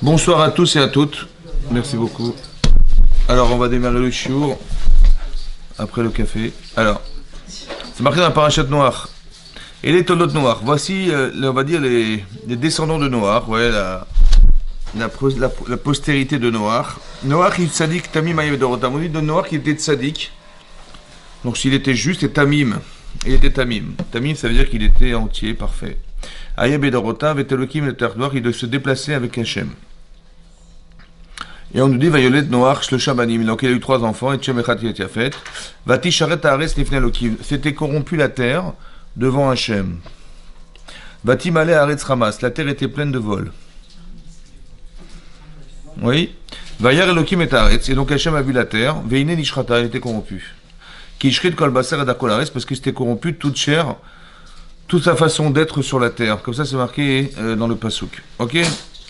Bonsoir à tous et à toutes. Merci beaucoup. Alors, on va démarrer le shiur après le café. Alors, c'est marqué dans la parashat Noach. Et les Toldot Noach. Voici, on va dire, les descendants de Noach. Ouais, la postérité de Noach. Noach, il tzadik tamim ayem dorotam. On dit de Noach qu'il était tzadik. Donc, s'il était juste, et tamim. Il était tamim. Tamim, ça veut dire qu'il était entier, parfait. Ayem dorotam, vetelokim et Noach, il doit se déplacer avec Hachem. Et on nous dit, Vayolet Noach Shlosha Banim. Donc il a eu 3 enfants, et Tchem Echat Yafet. Vati Sharet Haaretz Lifnei Elokim. C'était corrompu la terre devant Hachem. Vati Malé Haaretz Ramas. La terre était pleine de vol. Oui. Vayar Elokim et Haaretz. Et donc Hachem a vu la terre. Veine Nishrata, elle était corrompue. Kishrit Kol Baser Adakol Haaretz, parce que c'était corrompu toute chair, toute sa façon d'être sur la terre. Comme ça, c'est marqué dans le Pasuk. Ok.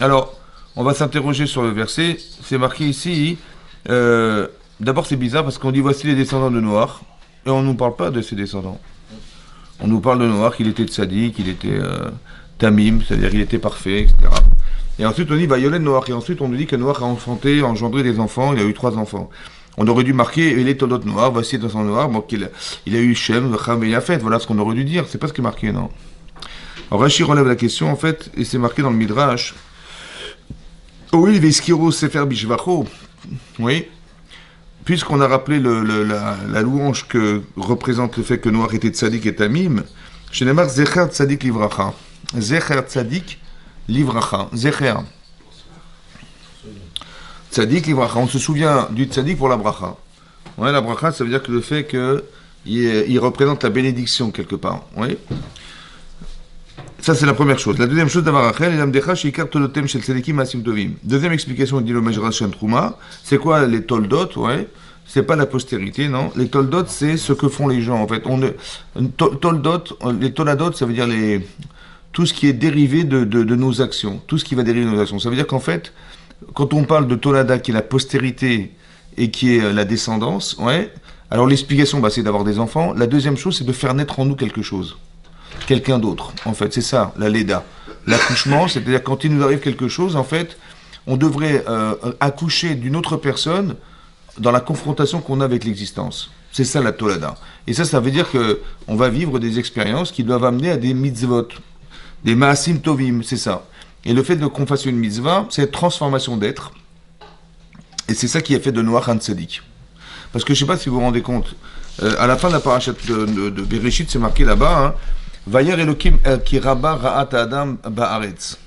Alors, on va s'interroger sur le verset. C'est marqué ici. D'abord, c'est bizarre parce qu'on dit voici les descendants de Noach. Et on ne nous parle pas de ses descendants. On nous parle de Noach, il était tzaddik, il était tamim, c'est-à-dire il était parfait, etc. Et ensuite, on dit Vayolet Noach. Et ensuite, on nous dit que Noach a engendré des enfants. Il a eu 3 enfants. On aurait dû marquer les Toldot Noach, voici les descendants de Noach. Donc, il a eu Shem, Cham et Yafet. Voilà ce qu'on aurait dû dire. C'est pas ce qui est marqué, non. Alors, Rashi relève la question, en fait, et c'est marqué dans le Midrash. Oui, Veskiro Sefer Bishvacho. Oui. Puisqu'on a rappelé la louange que représente le fait que Noach était tzaddik et tamim, chez Neymar, Zecher tzaddik livracha. Zecher tzaddik livracha. Zecher. Tzaddik livracha. On se souvient du tzaddik pour la bracha. Ouais, la bracha, ça veut dire que le fait qu'il représente la bénédiction quelque part. Oui. Ça, c'est la première chose. La deuxième chose, deuxième explication, dit le Majras Trouma, c'est quoi les toldot? Ouais, c'est pas la postérité, non. Les toldot, c'est ce que font les gens, en fait. Toldot, les toladot, ça veut dire tout ce qui est dérivé de nos actions, tout ce qui va dériver de nos actions. Ça veut dire qu'en fait, quand on parle de tolada, qui est la postérité et qui est la descendance, ouais, alors l'explication, c'est d'avoir des enfants. La deuxième chose, c'est de faire naître en nous quelque chose. Quelqu'un d'autre, en fait, c'est ça, la Leda. L'accouchement, c'est-à-dire quand il nous arrive quelque chose, en fait, on devrait accoucher d'une autre personne dans la confrontation qu'on a avec l'existence. C'est ça la Tolada. Et ça veut dire que on va vivre des expériences qui doivent amener à des mitzvot, des maasim tovim, c'est ça. Et le fait qu'on fasse une mitzvah, c'est une transformation d'être. Et c'est ça qui a fait de Noach un tzaddik. Parce que je ne sais pas si vous vous rendez compte, à la fin de la parashat de Bereshit, c'est marqué là-bas, hein, Vayar Elokim ki rabba ra'at Adam ba'aretz.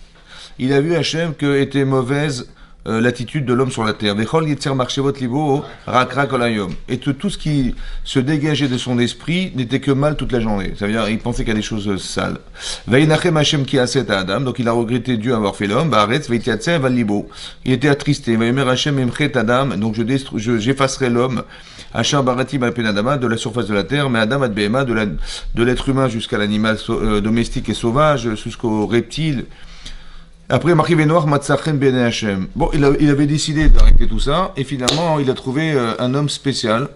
Il a vu Hachem que était mauvaise l'attitude de l'homme sur la terre. Vechol yetzer marchevot libo rakra kol hayom. Et tout ce qui se dégageait de son esprit n'était que mal toute la journée. Ça veut dire il pensait qu'il y a des choses sales. Vayinachem Hachem ki aset Adam. Donc il a regretté Dieu avoir fait l'homme. Ba'aretz veitiatzer val libo. Il était attristé. Vayomer Hachem emchet Adam. Donc j'effacerai l'homme. Hachar baratim al penadama, de la surface de la terre, mais Adam ad behema, de l'être humain jusqu'à l'animal domestique et sauvage, jusqu'au reptile. Après, marqué Benoach Matzachem Bene Hashem. Bon, il avait décidé d'arrêter tout ça, et finalement, il a trouvé un homme spécial.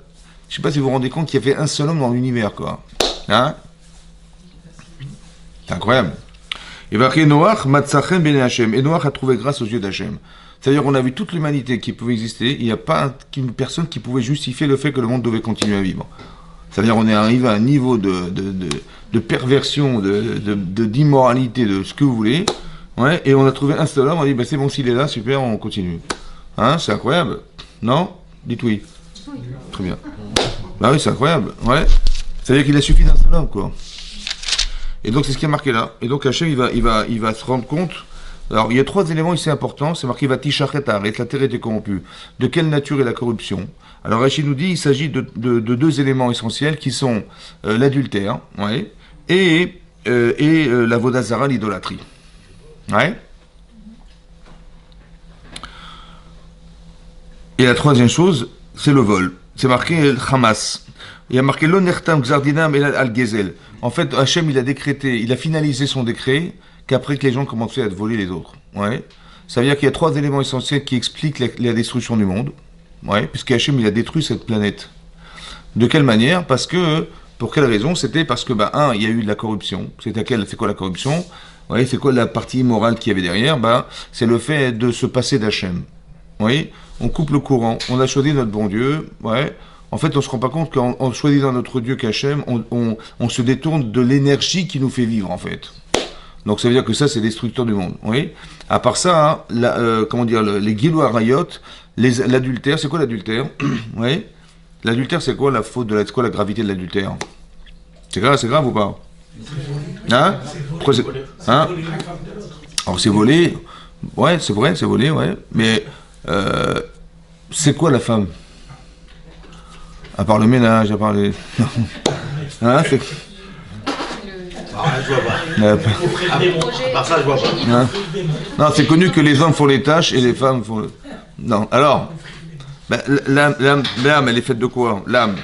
Je ne sais pas si vous vous rendez compte qu'il y avait un seul homme dans l'univers, quoi. Hein? C'est incroyable. Et marqué Noach Matzachem Bene Hashem. Et Noach a trouvé grâce aux yeux d'Hachem. C'est-à-dire qu'on a vu toute l'humanité qui pouvait exister, il n'y a pas une personne qui pouvait justifier le fait que le monde devait continuer à vivre. C'est-à-dire qu'on est arrivé à un niveau de perversion, d'immoralité, de ce que vous voulez, ouais, et on a trouvé un seul homme, on a dit, c'est bon, s'il est là, super, on continue. Hein, c'est incroyable, non? Dites oui. Très bien. Bah oui, c'est incroyable, ouais. C'est-à-dire qu'il a suffi d'un seul homme, quoi. Et donc c'est ce qui est marqué là. Et donc Hachem, il va se rendre compte. Alors, il y a 3 éléments ici importants. C'est marqué Vati Shachet Haaretz, la terre était corrompue. De quelle nature est la corruption? Alors, Rachid nous dit il s'agit de 2 éléments essentiels qui sont l'adultère, ouais, et la vodazara, l'idolâtrie. Ouais. Et la 3e chose, c'est le vol. C'est marqué Hamas. Il y a marqué Lonertam Xardinam et Al-Gezel. En fait, Hachem, il a finalisé son décret qu'après que les gens commençaient à voler les autres. Ouais. Ça veut dire qu'il y a 3 éléments essentiels qui expliquent la destruction du monde. Ouais, puisque Hachem, il a détruit cette planète. De quelle manière? Pour quelle raison? C'était parce que, il y a eu de la corruption. C'est quoi la corruption? Vous voyez, c'est quoi la partie immorale qu'il y avait derrière? Ben, c'est le fait de se passer d'Hachem. Vous voyez, on coupe le courant, on a choisi notre bon Dieu, ouais. En fait, on se rend pas compte qu'en choisissant notre Dieu qu'Hachem, on se détourne de l'énergie qui nous fait vivre, en fait. Donc ça veut dire que ça, c'est destructeur du monde. Oui. À part ça, hein, comment dire, les Gilou Arayot, l'adultère, c'est quoi l'adultère? Oui. L'adultère, c'est quoi la faute c'est quoi la gravité de l'adultère? C'est grave ou pas? Hein? Pourquoi hein? Alors c'est volé. Ouais, c'est vrai, c'est volé, ouais. Mais c'est quoi la femme? À part le ménage, à part les... hein, c'est... je vois pas. Par ça, je vois pas. Hein? Non, c'est connu que les hommes font les tâches et les femmes font le... Non, alors, ben, l'âme, elle est faite de quoi? L'âme.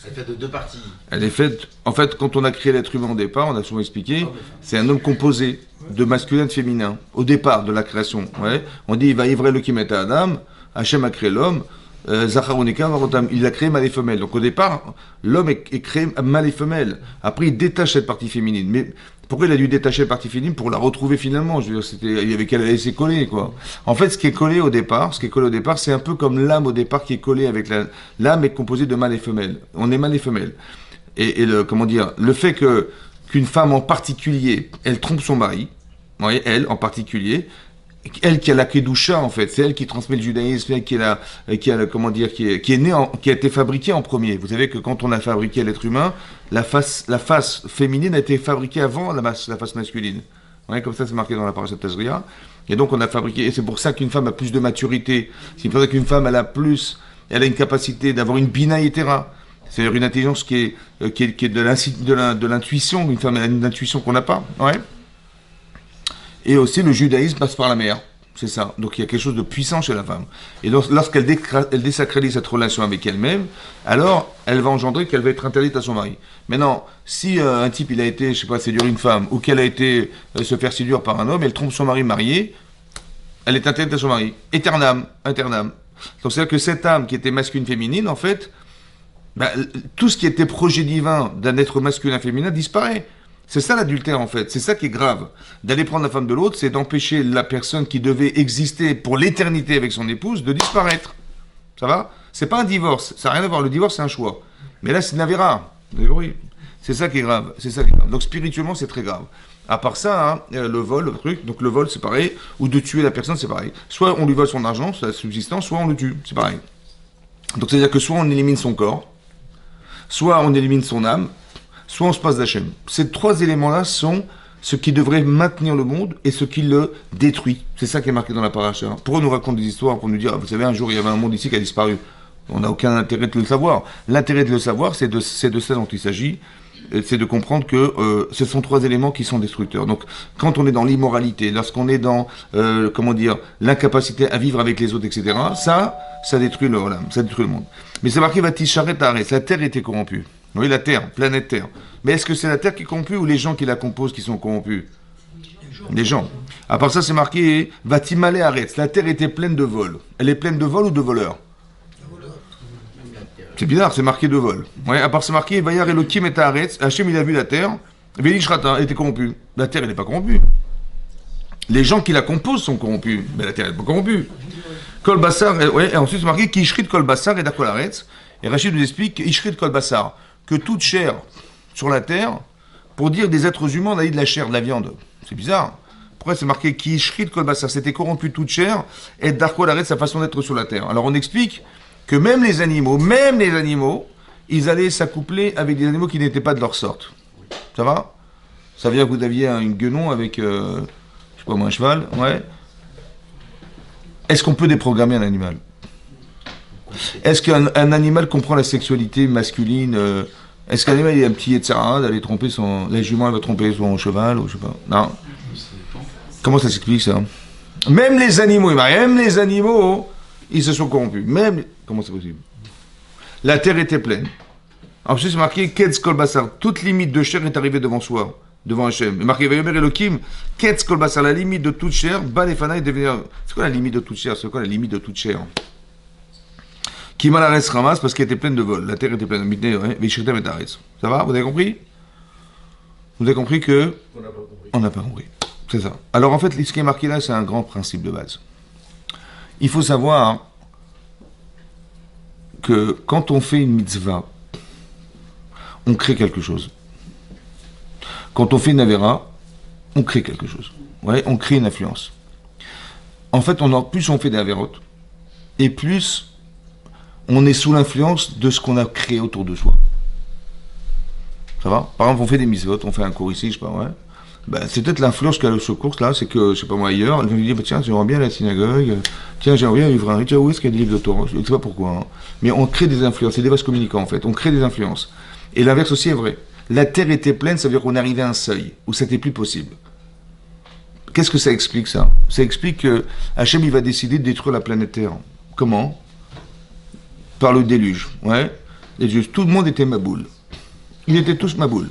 Elle est faite de deux parties. Elle est faite... En fait, quand on a créé l'être humain au départ, on a souvent expliqué, c'est un homme composé de masculin et de féminin. Au départ de la création, ouais. On dit, il va ivrer le kimet à Adam, Hachem a créé l'homme, il a créé mâle et femelle. Donc au départ, l'homme est créé mâle et femelle. Après, il détache cette partie féminine. Mais pourquoi il a dû détacher la partie féminine? Pour la retrouver finalement. Je veux dire, il y avait qu'elle allait laisser coller, quoi. En fait, ce qui est collé au départ, c'est un peu comme l'âme au départ qui est collée avec l'âme est composée de mâle et femelle. On est mâle et femelle. Et comment dire, le fait qu'une femme en particulier, elle trompe son mari, vous voyez, elle en particulier, elle qui a la Kedusha en fait, c'est elle qui transmet le judaïsme, elle qui a comment dire, qui est née, qui a été fabriquée en premier. Vous savez que quand on a fabriqué l'être humain, la face féminine a été fabriquée avant la face masculine. Ouais, comme ça c'est marqué dans la parashat Tazria. Et donc on a fabriqué, et c'est pour ça qu'une femme a plus de maturité. C'est pour ça qu'une femme elle a une capacité d'avoir une bina yetera. C'est-à-dire une intelligence qui est de l'intuition. Une femme elle a une intuition qu'on n'a pas. Ouais. Et aussi, le judaïsme passe par la mère. C'est ça. Donc, il y a quelque chose de puissant chez la femme. Et donc, lorsqu'elle désacralise cette relation avec elle-même, alors, elle va engendrer qu'elle va être interdite à son mari. Maintenant, si un type, il a été, je sais pas, séduire une femme, ou qu'elle a été se faire séduire par un homme, elle trompe son mari marié, elle est interdite à son mari. Éternam. Donc, c'est-à-dire que cette âme qui était masculine-féminine, en fait, tout ce qui était projet divin d'un être masculin-féminin disparaît. C'est ça l'adultère en fait, c'est ça qui est grave. D'aller prendre la femme de l'autre, c'est d'empêcher la personne qui devait exister pour l'éternité avec son épouse de disparaître. Ça va? C'est pas un divorce, ça n'a rien à voir, le divorce c'est un choix. Mais là c'est une avéra, oui. C'est ça qui est grave, Donc spirituellement c'est très grave. À part ça, hein, le vol, le truc, donc le vol c'est pareil, ou de tuer la personne c'est pareil. Soit on lui vole son argent, sa subsistance, soit on le tue, c'est pareil. Donc c'est-à-dire que soit on élimine son corps, soit on élimine son âme, soit on se passe d'Hachem. Ces trois éléments-là sont ce qui devrait maintenir le monde et ce qui le détruit. C'est ça qui est marqué dans la paracha. Pour eux, nous raconte des histoires pour nous dire, vous savez, un jour, il y avait un monde ici qui a disparu. On n'a aucun intérêt de le savoir. L'intérêt de le savoir, c'est de ça dont il s'agit. C'est de comprendre que ce sont trois éléments qui sont destructeurs. Donc, quand on est dans l'immoralité, lorsqu'on est dans, l'incapacité à vivre avec les autres, etc., ça détruit ça détruit le monde. Mais c'est marqué, Vatisharet Haaretz, la terre était corrompue. Oui, la Terre, planète Terre. Mais est-ce que c'est la Terre qui est corrompue ou les gens qui la composent qui sont corrompus? Les gens. À part ça, c'est marqué Vatimale Haaretz. La Terre était pleine de vols. Elle est pleine de vols ou de voleurs? C'est bizarre, c'est marqué de vol. Ouais, à part c'est marqué Vayar Elokim et Haaretz. Hachem, il a vu la Terre. Vélishrata, elle était corrompue. La Terre, elle n'est pas corrompue. Les gens qui la composent sont corrompus. Mais la Terre, elle n'est pas corrompue. Kol Bassar, et ensuite c'est marqué Kishrit Kol Bassar et Dakol Haaretz. Et Rachid nous explique Ishrit Kol Bassar, que toute chair sur la terre, pour dire des êtres humains, on a dit de la chair, de la viande. C'est bizarre. Pourquoi c'est marqué qui Ishrit Kol Bassar, c'était corrompu toute chair, et Darko l'arrête sa façon d'être sur la terre. Alors on explique que même les animaux, ils allaient s'accoupler avec des animaux qui n'étaient pas de leur sorte. Ça va? Ça veut dire que vous aviez une guenon avec, je sais pas moi, un cheval, ouais. Est-ce qu'on peut déprogrammer un animal? Est-ce qu'un animal comprend la sexualité masculine? Est-ce qu'un animal il a un petit Yetzirah d'aller tromper la jument elle va tromper son cheval ou je sais pas? Non. Comment ça s'explique ça? Même les animaux, ils se sont corrompus. Comment c'est possible? La terre était pleine. Ensuite c'est marqué Ketz Kol Bassar. Toute limite de chair est arrivée devant soi, devant Hachem. Et marqué Vayomer Elokim Ketz Kol Bassar, la limite de toute chair. Balefana est devenir. C'est quoi la limite de toute chair? C'est quoi la limite de toute chair? Kimalares ramasse parce qu'elle était pleine de vols. La terre était pleine de mitné, ouais. Ça va? Vous avez compris? Vous avez compris que... On n'a pas compris. C'est ça. Alors en fait, ce qui est marqué là, c'est un grand principe de base. Il faut savoir que quand on fait une mitzvah, on crée quelque chose. Quand on fait une avera, on crée quelque chose. Ouais, on crée une influence. En fait, plus on fait des avérotes, et plus on est sous l'influence de ce qu'on a créé autour de soi. Ça va? Par exemple, on fait des mitzvot, on fait un cours ici, je sais pas, ouais. Ben, c'est peut-être l'influence qu'a ce cours là, c'est que, je sais pas moi, ailleurs, elle me dit, bah, tiens, j'aimerais bien la synagogue, tiens, j'aimerais bien un livre, tiens, où est-ce qu'il y a des livres de Torah? Je ne sais pas pourquoi. Hein. Mais on crée des influences, c'est des vases communicants en fait, on crée des influences. Et l'inverse aussi est vrai. La terre était pleine, ça veut dire qu'on arrivait à un seuil où c'était plus possible. Qu'est-ce que ça explique ça? Ça explique que Hachem il va décider de détruire la planète Terre. Comment? Par le déluge. Ouais. Tout le monde était maboule. Ils étaient tous maboules.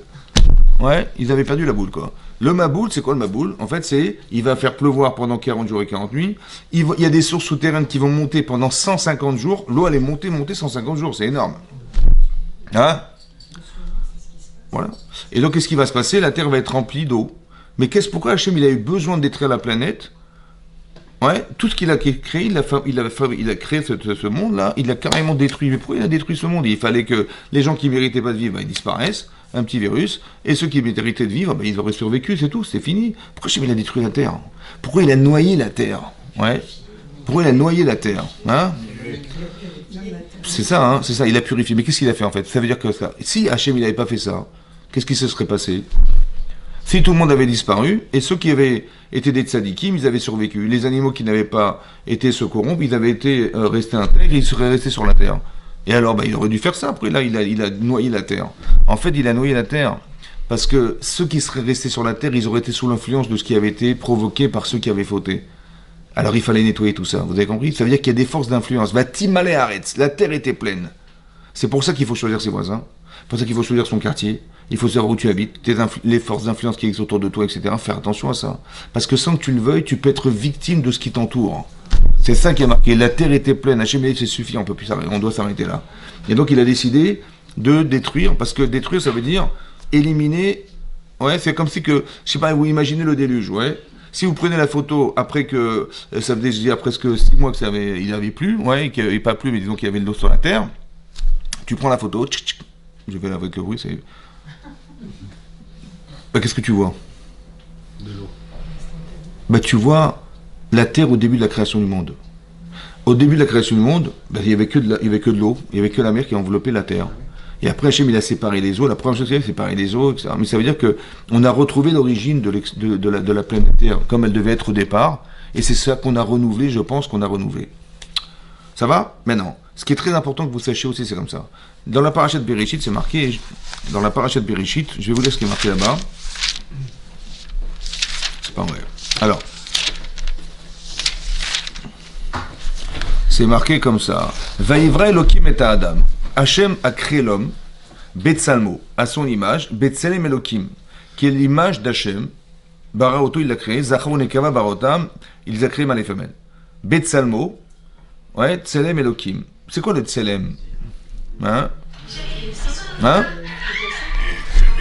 Ouais, ils avaient perdu la boule quoi. Le maboule, c'est quoi le maboule? En fait, il va faire pleuvoir pendant 40 jours et 40 nuits. Il y a des sources souterraines qui vont monter pendant 150 jours. L'eau allait monter 150 jours, c'est énorme. Hein? Voilà. Et donc, qu'est-ce qui va se passer? La Terre va être remplie d'eau. Mais pourquoi Hachem il a eu besoin de détruire la planète? Ouais, tout ce qu'il a créé, il a créé ce monde-là, il l'a carrément détruit. Mais pourquoi il a détruit ce monde? Il fallait que les gens qui ne méritaient pas de vivre, ils disparaissent, un petit virus, et ceux qui méritaient de vivre, ils auraient survécu, c'est tout, c'est fini. Pourquoi Hachem il a détruit la Terre? Pourquoi il a noyé la Terre? Ouais. Pourquoi il a noyé la Terre? Hein? C'est ça, hein, c'est ça, il a purifié. Mais qu'est-ce qu'il a fait en fait? Ça veut dire que si Hachem il n'avait pas fait ça, qu'est-ce qui se serait passé? Si tout le monde avait disparu, et ceux qui avaient été des tzadikim, ils avaient survécu. Les animaux qui n'avaient pas été se corrompre, ils avaient été restés intègres, ils seraient restés sur la terre. Et alors, il aurait dû faire ça. Après, là, il a noyé la terre. En fait, il a noyé la terre parce que ceux qui seraient restés sur la terre, ils auraient été sous l'influence de ce qui avait été provoqué par ceux qui avaient fauté. Alors, il fallait nettoyer tout ça. Vous avez compris? Ça veut dire qu'il y a des forces d'influence. Va timalé arrête. La terre était pleine. C'est pour ça qu'il faut choisir ses voisins. C'est pour ça qu'il faut choisir son quartier. Il faut savoir où tu habites, les forces d'influence qui existent autour de toi, etc. Faire attention à ça. Parce que sans que tu le veuilles, tu peux être victime de ce qui t'entoure. C'est ça qui est marqué. La terre était pleine. Hachem c'est suffit, on doit s'arrêter là. Et donc il a décidé de détruire, parce que détruire, ça veut dire éliminer. Ouais, c'est comme si que, je sais pas, vous imaginez le déluge, ouais. Si vous prenez la photo après que, ça faisait déjà presque 6 mois il n'avait plu, ouais, qu'il n'y avait pas plu, mais disons qu'il y avait de l'eau sur la terre, tu prends la photo, je vais avec le bruit, c'est... qu'est-ce que tu vois? De l'eau. Tu vois la terre au début de la création du monde. Au début de la création du monde, il n'y avait que de l'eau, il n'y avait que la mer qui enveloppait la terre. Et après, Hachem, il a séparé les eaux. La première chose qu'il a séparé les eaux, etc. Mais ça veut dire qu'on a retrouvé l'origine de la planète Terre comme elle devait être au départ. Et c'est ça qu'on a renouvelé, je pense qu'on a renouvelé. Ça va? Maintenant, ce qui est très important que vous sachiez aussi, c'est comme ça. Dans la paracha de Bereshit, c'est marqué, dans la paracha de Bereshit, je vais vous lire ce qui est marqué là-bas. C'est pas vrai. Alors, c'est marqué comme ça. Vaïvra Elokim et Adam. Hachem a créé l'homme, Betsalmo, à son image, Betselem Elokim, qui est l'image d'Hachem. Bara Oto, il l'a créé. Zachar Nekava Barotam, il les a créés mâles et femelles. Betsalmo, ouais, Tselem Elokim. C'est quoi le Tselem? Hein?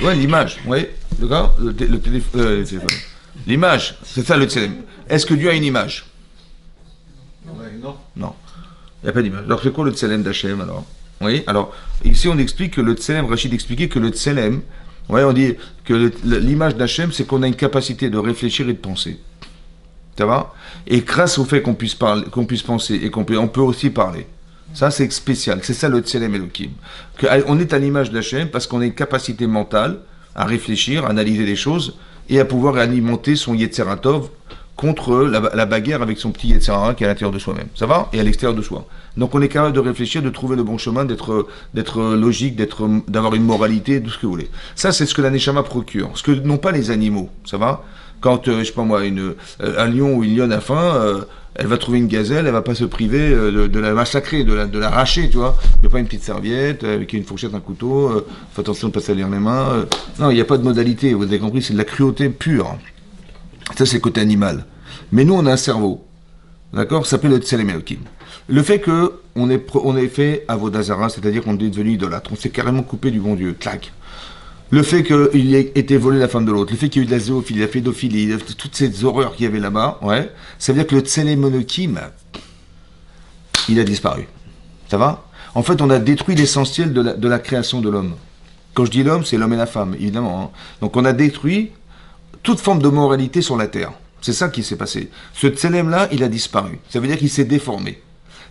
Ouais, l'image, ouais. D'accord? Le téléphone. L'image, c'est ça le Tselem. Est-ce que Dieu a une image? Non. Non. Il n'y a pas d'image. Alors, c'est quoi le Tselem d'Hachem alors? Oui, alors, ici on explique que le Tselem, Rachid expliquait que le Tselem, ouais, on dit que l'image d'Hachem, c'est qu'on a une capacité de réfléchir et de penser. Ça va? Et grâce au fait qu'on puisse parler, qu'on puisse penser et on peut aussi parler. Ça, c'est spécial. C'est ça le Tselem Elohim. On est à l'image d'Hachem parce qu'on a une capacité mentale à réfléchir, à analyser les choses et à pouvoir alimenter son Yetzeratov contre la bagarre avec son petit Yetzirara qui est à l'intérieur de soi-même. Ça va? Et à l'extérieur de soi. Donc on est capable de réfléchir, de trouver le bon chemin, d'être logique, d'avoir une moralité, tout ce que vous voulez. Ça, c'est ce que la Neshama procure. Ce que n'ont pas les animaux. Ça va? Quand, je sais pas moi, un lion ou une lionne a faim, elle va trouver une gazelle, elle va pas se priver de la massacrer, de l'arracher, tu vois. Il n'y a pas une petite serviette avec une fourchette, un couteau, faut attention de ne pas salir les mains. Non, il n'y a pas de modalité, vous avez compris, c'est de la cruauté pure. Ça, c'est le côté animal. Mais nous, on a un cerveau. D'accord? Ça s'appelle le Tselem Elohim. Le fait qu'on ait fait Avodazara, c'est-à-dire qu'on est devenu idolâtre, on s'est carrément coupé du bon Dieu. Clac. Le fait qu'il ait été volé la femme de l'autre, le fait qu'il y ait eu de la zoophilie, la pédophilie, toutes ces horreurs qu'il y avait là-bas, ouais, ça veut dire que le Tselem Elohim, il a disparu. Ça va? En fait, on a détruit l'essentiel de la création de l'homme. Quand je dis l'homme, c'est l'homme et la femme, évidemment. Hein. Donc on a détruit toute forme de moralité sur la terre. C'est ça qui s'est passé. Ce Tselem-là, il a disparu. Ça veut dire qu'il s'est déformé.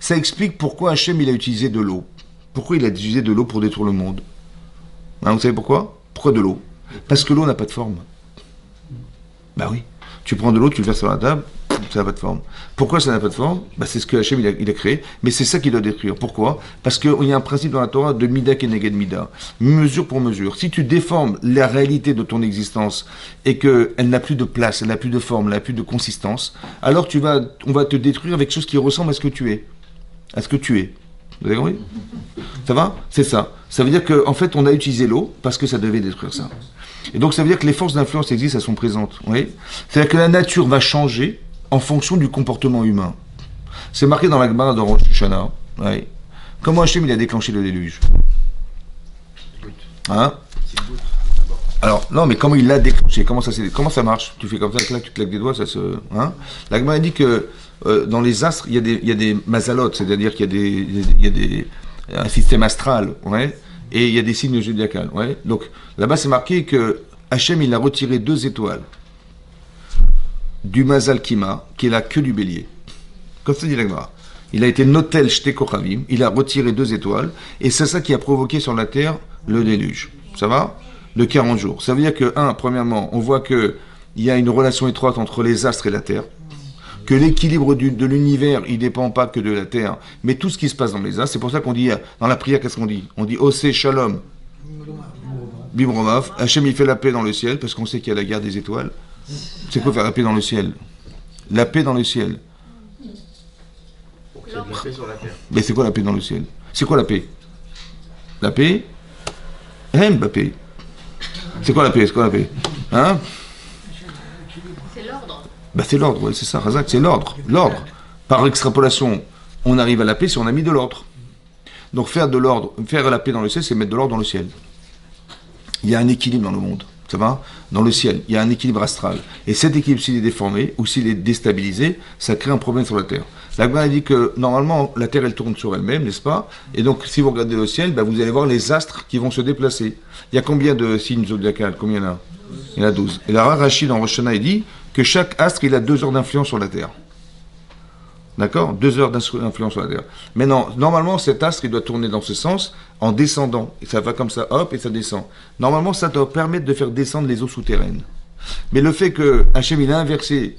Ça explique pourquoi Hachem, il a utilisé de l'eau. Pourquoi il a utilisé de l'eau pour détruire le monde? Hein, vous savez pourquoi? Pourquoi de l'eau? Parce que l'eau n'a pas de forme. Bah oui. Tu prends de l'eau, tu le verses sur la table, ça n'a pas de forme. Pourquoi ça n'a pas de forme? Bah c'est ce que Hachem il a créé, mais c'est ça qu'il doit détruire. Pourquoi? Parce qu'il y a un principe dans la Torah de Mida Keneged Mida, mesure pour mesure. Si tu déformes la réalité de ton existence et qu'elle n'a plus de place, elle n'a plus de forme, elle n'a plus de consistance, alors on va te détruire avec chose qui ressemble à ce que tu es. À ce que tu es. Vous avez compris? Ça va? C'est ça. Ça veut dire qu'en fait, on a utilisé l'eau parce que ça devait détruire ça. Et donc, ça veut dire que les forces d'influence existent, elles sont présentes. Oui. C'est-à-dire que la nature va changer en fonction du comportement humain. C'est marqué dans la Gemara de Rosh Hashanah. Oui. Comment Hachem il a déclenché le déluge? Hein? Alors, non, mais comment il l'a déclenché? Comment ça marche? Tu fais comme ça, là, tu claques des doigts, ça se... Hein? La Gemara dit que dans les astres, il y a des mazalotes, c'est-à-dire qu'il y a un système astral, ouais, et il y a des signes zodiacales. Ouais. Donc, là-bas, c'est marqué que Hachem, il a retiré 2 étoiles du Mazal Kima, qui est la queue du bélier. Comme ça dit la Gemara. Il a été notel shte kochavim, il a retiré 2 étoiles, et c'est ça qui a provoqué sur la terre le déluge. Ça va? De 40 jours. Ça veut dire que, premièrement, on voit qu'il y a une relation étroite entre les astres et la terre, que l'équilibre de l'univers, il ne dépend pas que de la terre, mais tout ce qui se passe dans les astres. C'est pour ça qu'on dit, dans la prière, qu'est-ce qu'on dit? On dit Osé Shalom, Bimromav, Hachem il fait la paix dans le ciel, parce qu'on sait qu'il y a la guerre des étoiles. C'est quoi faire la paix dans le ciel? La paix dans le ciel. Pour qu'il y ait de la paix sur la terre. Mais c'est quoi la paix dans le ciel? C'est quoi la paix? La paix? La paix. C'est quoi la paix? C'est quoi la paix? Hein? C'est l'ordre. Bah c'est l'ordre, ouais, c'est ça, Razak, c'est l'ordre. L'ordre. Par extrapolation, on arrive à la paix si on a mis de l'ordre. Donc faire la paix dans le ciel, c'est mettre de l'ordre dans le ciel. Il y a un équilibre dans le monde, ça va? Dans le ciel, il y a un équilibre astral. Et cet équilibre, s'il est déformé ou s'il est déstabilisé, ça crée un problème sur la Terre. La Gemara dit que normalement, la Terre, elle tourne sur elle-même, n'est-ce pas? Et donc, si vous regardez le ciel, bah, vous allez voir les astres qui vont se déplacer. Il y a combien de signes zodiacales? Combien il y en a? Il y en a 12. Et la Rachid dans Rosh Hashanah, il dit que chaque astre, il a 2 heures d'influence sur la Terre. D'accord? 2 heures d'influence sur la Terre. Maintenant, normalement, cet astre, il doit tourner dans ce sens en descendant. Et ça va comme ça, hop, et ça descend. Normalement, ça doit permettre de faire descendre les eaux souterraines. Mais le fait que Hachem, il a inversé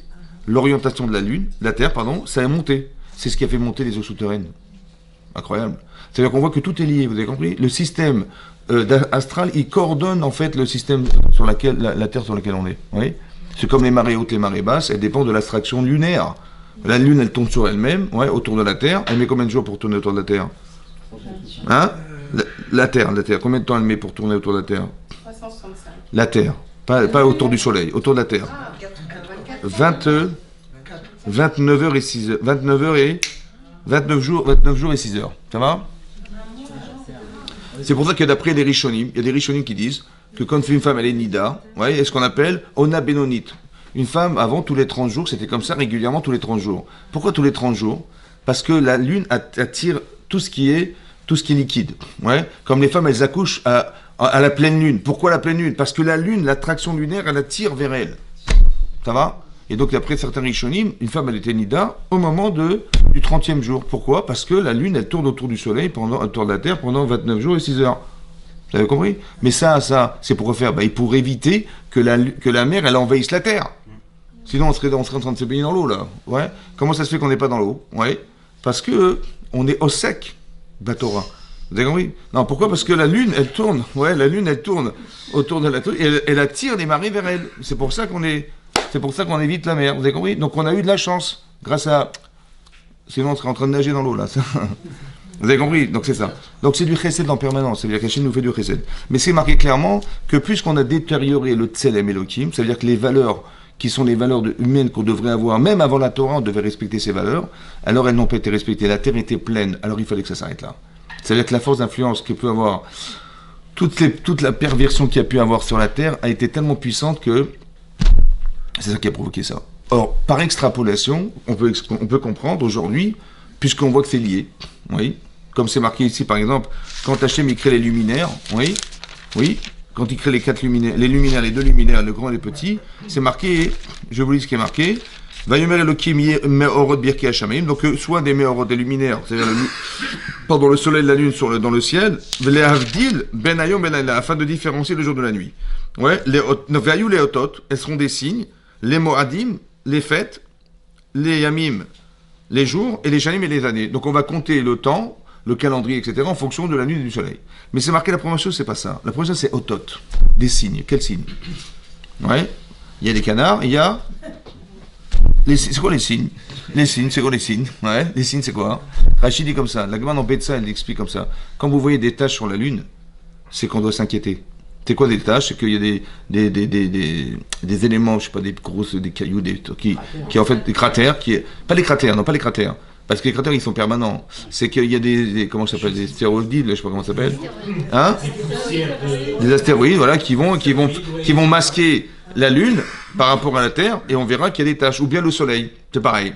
l'orientation de la Terre, ça a monté. C'est ce qui a fait monter les eaux souterraines. Incroyable. C'est-à-dire qu'on voit que tout est lié, vous avez compris? Le système astral, il coordonne en fait le système sur la Terre sur laquelle on est. Oui. C'est comme les marées hautes, les marées basses, elles dépendent de l'attraction lunaire. La Lune, elle tourne sur elle-même, ouais, autour de la Terre. Elle met combien de jours pour tourner autour de la Terre? Hein? La Terre. Combien de temps elle met pour tourner autour de la Terre? 365. La Terre. Pas autour du Soleil, autour de la Terre. 29 heures et 6 heures. 29 jours et 6 heures. Ça va? C'est pour ça que d'après les Rishonim, il y a des Rishonim qui disent que quand une femme elle est nida, ouais, est ce qu'on appelle ona benonite. Une femme, avant, tous les 30 jours, c'était comme ça, régulièrement, tous les 30 jours. Pourquoi tous les 30 jours? Parce que la Lune attire tout ce qui est liquide. Ouais? Comme les femmes, elles accouchent à la pleine Lune. Pourquoi la pleine Lune? Parce que la Lune, l'attraction lunaire, elle attire vers elle. Ça va? Et donc, d'après certains Rishonim, une femme, elle était nida au moment du 30e jour. Pourquoi? Parce que la Lune, elle tourne autour du Soleil, autour de la Terre, pendant 29 jours et 6 heures. Vous avez compris? Mais ça, c'est pour faire? Pour éviter que la mer, elle envahisse la Terre. Sinon, on serait en train de se baigner dans l'eau, là. Ouais. Comment ça se fait qu'on n'est pas dans l'eau? Ouais. Parce que on est au sec, Batora. Vous avez compris? Non, pourquoi? Parce que la Lune, elle tourne. Ouais, la Lune, elle tourne autour de la Terre et elle attire les marées vers elle. C'est pour ça qu'on évite la mer. Vous avez compris? Donc, on a eu de la chance grâce à... Sinon, on serait en train de nager dans l'eau, là. Vous avez compris? Donc, c'est ça. Donc, c'est du chesed en permanence. C'est-à-dire qu'Hachem nous fait du chesed. Mais c'est marqué clairement que puisqu'on a détérioré le Tselem Elohim, ça veut dire que les valeurs qui sont les valeurs humaines qu'on devrait avoir, même avant la Torah, on devait respecter ces valeurs, alors elles n'ont pas été respectées. La terre était pleine, alors il fallait que ça s'arrête là. Ça veut dire que la force d'influence que peut avoir toute la perversion qu'il y a pu avoir sur la Terre a été tellement puissante que c'est ça qui a provoqué ça. Or, par extrapolation, on peut comprendre aujourd'hui, puisqu'on voit que c'est lié, oui, comme c'est marqué ici par exemple, quand Hachem il crée les luminaires, oui, quand il crée les 4 luminaires, les 2 luminaires, le grand et le petit, c'est marqué, je vous lis ce qui est marqué, Vayomer Elohim me'orot birki hashamayim, donc soit des me'orot, des luminaires, c'est-à-dire le soleil et la lune dans le ciel, les havdil ben ayom ben ayla, afin de différencier le jour de la nuit. Ouais, les otot, elles seront des signes, les moadim, les fêtes, les yamim, les jours, et les shanim et les années. Donc on va compter le temps, le calendrier, etc., en fonction de la nuit et du soleil. Mais c'est marqué la première chose, c'est pas ça. La première chose, c'est otot, des signes. Quels signes? Ouais, il y a des canards, il y a... C'est quoi les signes? Les signes, c'est quoi les signes? Ouais, les signes, c'est quoi? Rachid dit comme ça, la Gemara en Betsa, elle explique comme ça. Quand vous voyez des taches sur la lune, c'est qu'on doit s'inquiéter. C'est quoi des taches? C'est qu'il y a des éléments, je sais pas, des cailloux, qui en fait des cratères, pas les cratères, non pas les cratères, parce que les cratères ils sont permanents. C'est qu'il y a comment ça s'appelle, des stéroïdes, je sais pas comment ça s'appelle, hein? Des astéroïdes, voilà, qui vont masquer la Lune par rapport à la Terre, et on verra qu'il y a des taches, ou bien le Soleil, c'est pareil.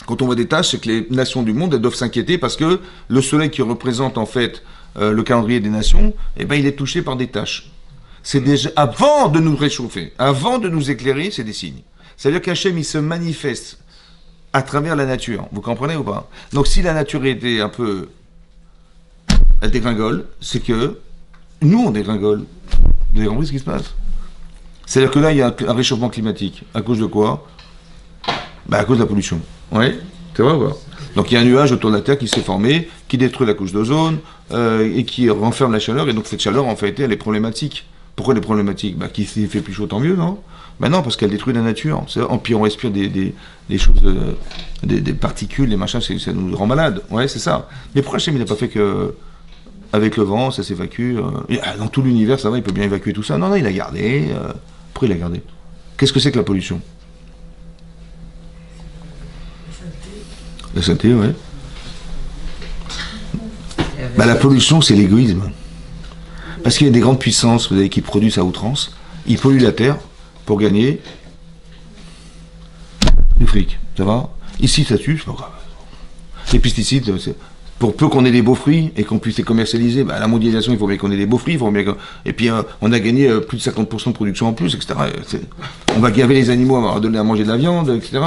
Quand on voit des taches, c'est que les nations du monde, elles doivent s'inquiéter parce que le Soleil qui représente en fait le calendrier des nations, eh ben, il est touché par des taches. C'est déjà, avant de nous réchauffer, avant de nous éclairer, c'est des signes. C'est-à-dire qu'Hachem, il se manifeste à travers la nature. Vous comprenez ou pas? Donc si la nature était un peu... elle dégringole, c'est que nous, on dégringole. Vous avez compris ce qui se passe? C'est-à-dire que là, il y a un réchauffement climatique. À cause de quoi? À cause de la pollution. Oui, c'est vrai ou pas? Donc il y a un nuage autour de la Terre qui s'est formé, qui détruit la couche d'ozone, et qui renferme la chaleur, et donc cette chaleur, en fait, elle est problématique. Pourquoi elle est problématique? Qu'il s'est fait plus chaud, tant mieux, non? Non, parce qu'elle détruit la nature. Puis on respire des choses, des particules, des machins, ça nous rend malade. Ouais, c'est ça. Mais pourquoi Hachem, il n'a pas fait que... avec le vent, ça s'évacue. Dans tout l'univers, ça va, il peut bien évacuer tout ça. Non, il a gardé. Pourquoi il a gardé? Qu'est-ce que c'est que la pollution? La saleté, ouais. La pollution, c'est l'égoïsme. Parce qu'il y a des grandes puissances, vous savez, qui produisent à outrance. Ils polluent la terre pour gagner du fric. Ça va? Ici, ça tue, c'est pas grave. Les pesticides, pour peu qu'on ait des beaux fruits et qu'on puisse les commercialiser, la mondialisation, il faut bien qu'on ait des beaux fruits, et puis on a gagné plus de 50% de production en plus, etc. On va gaver les animaux, on va leur donner à manger de la viande, etc.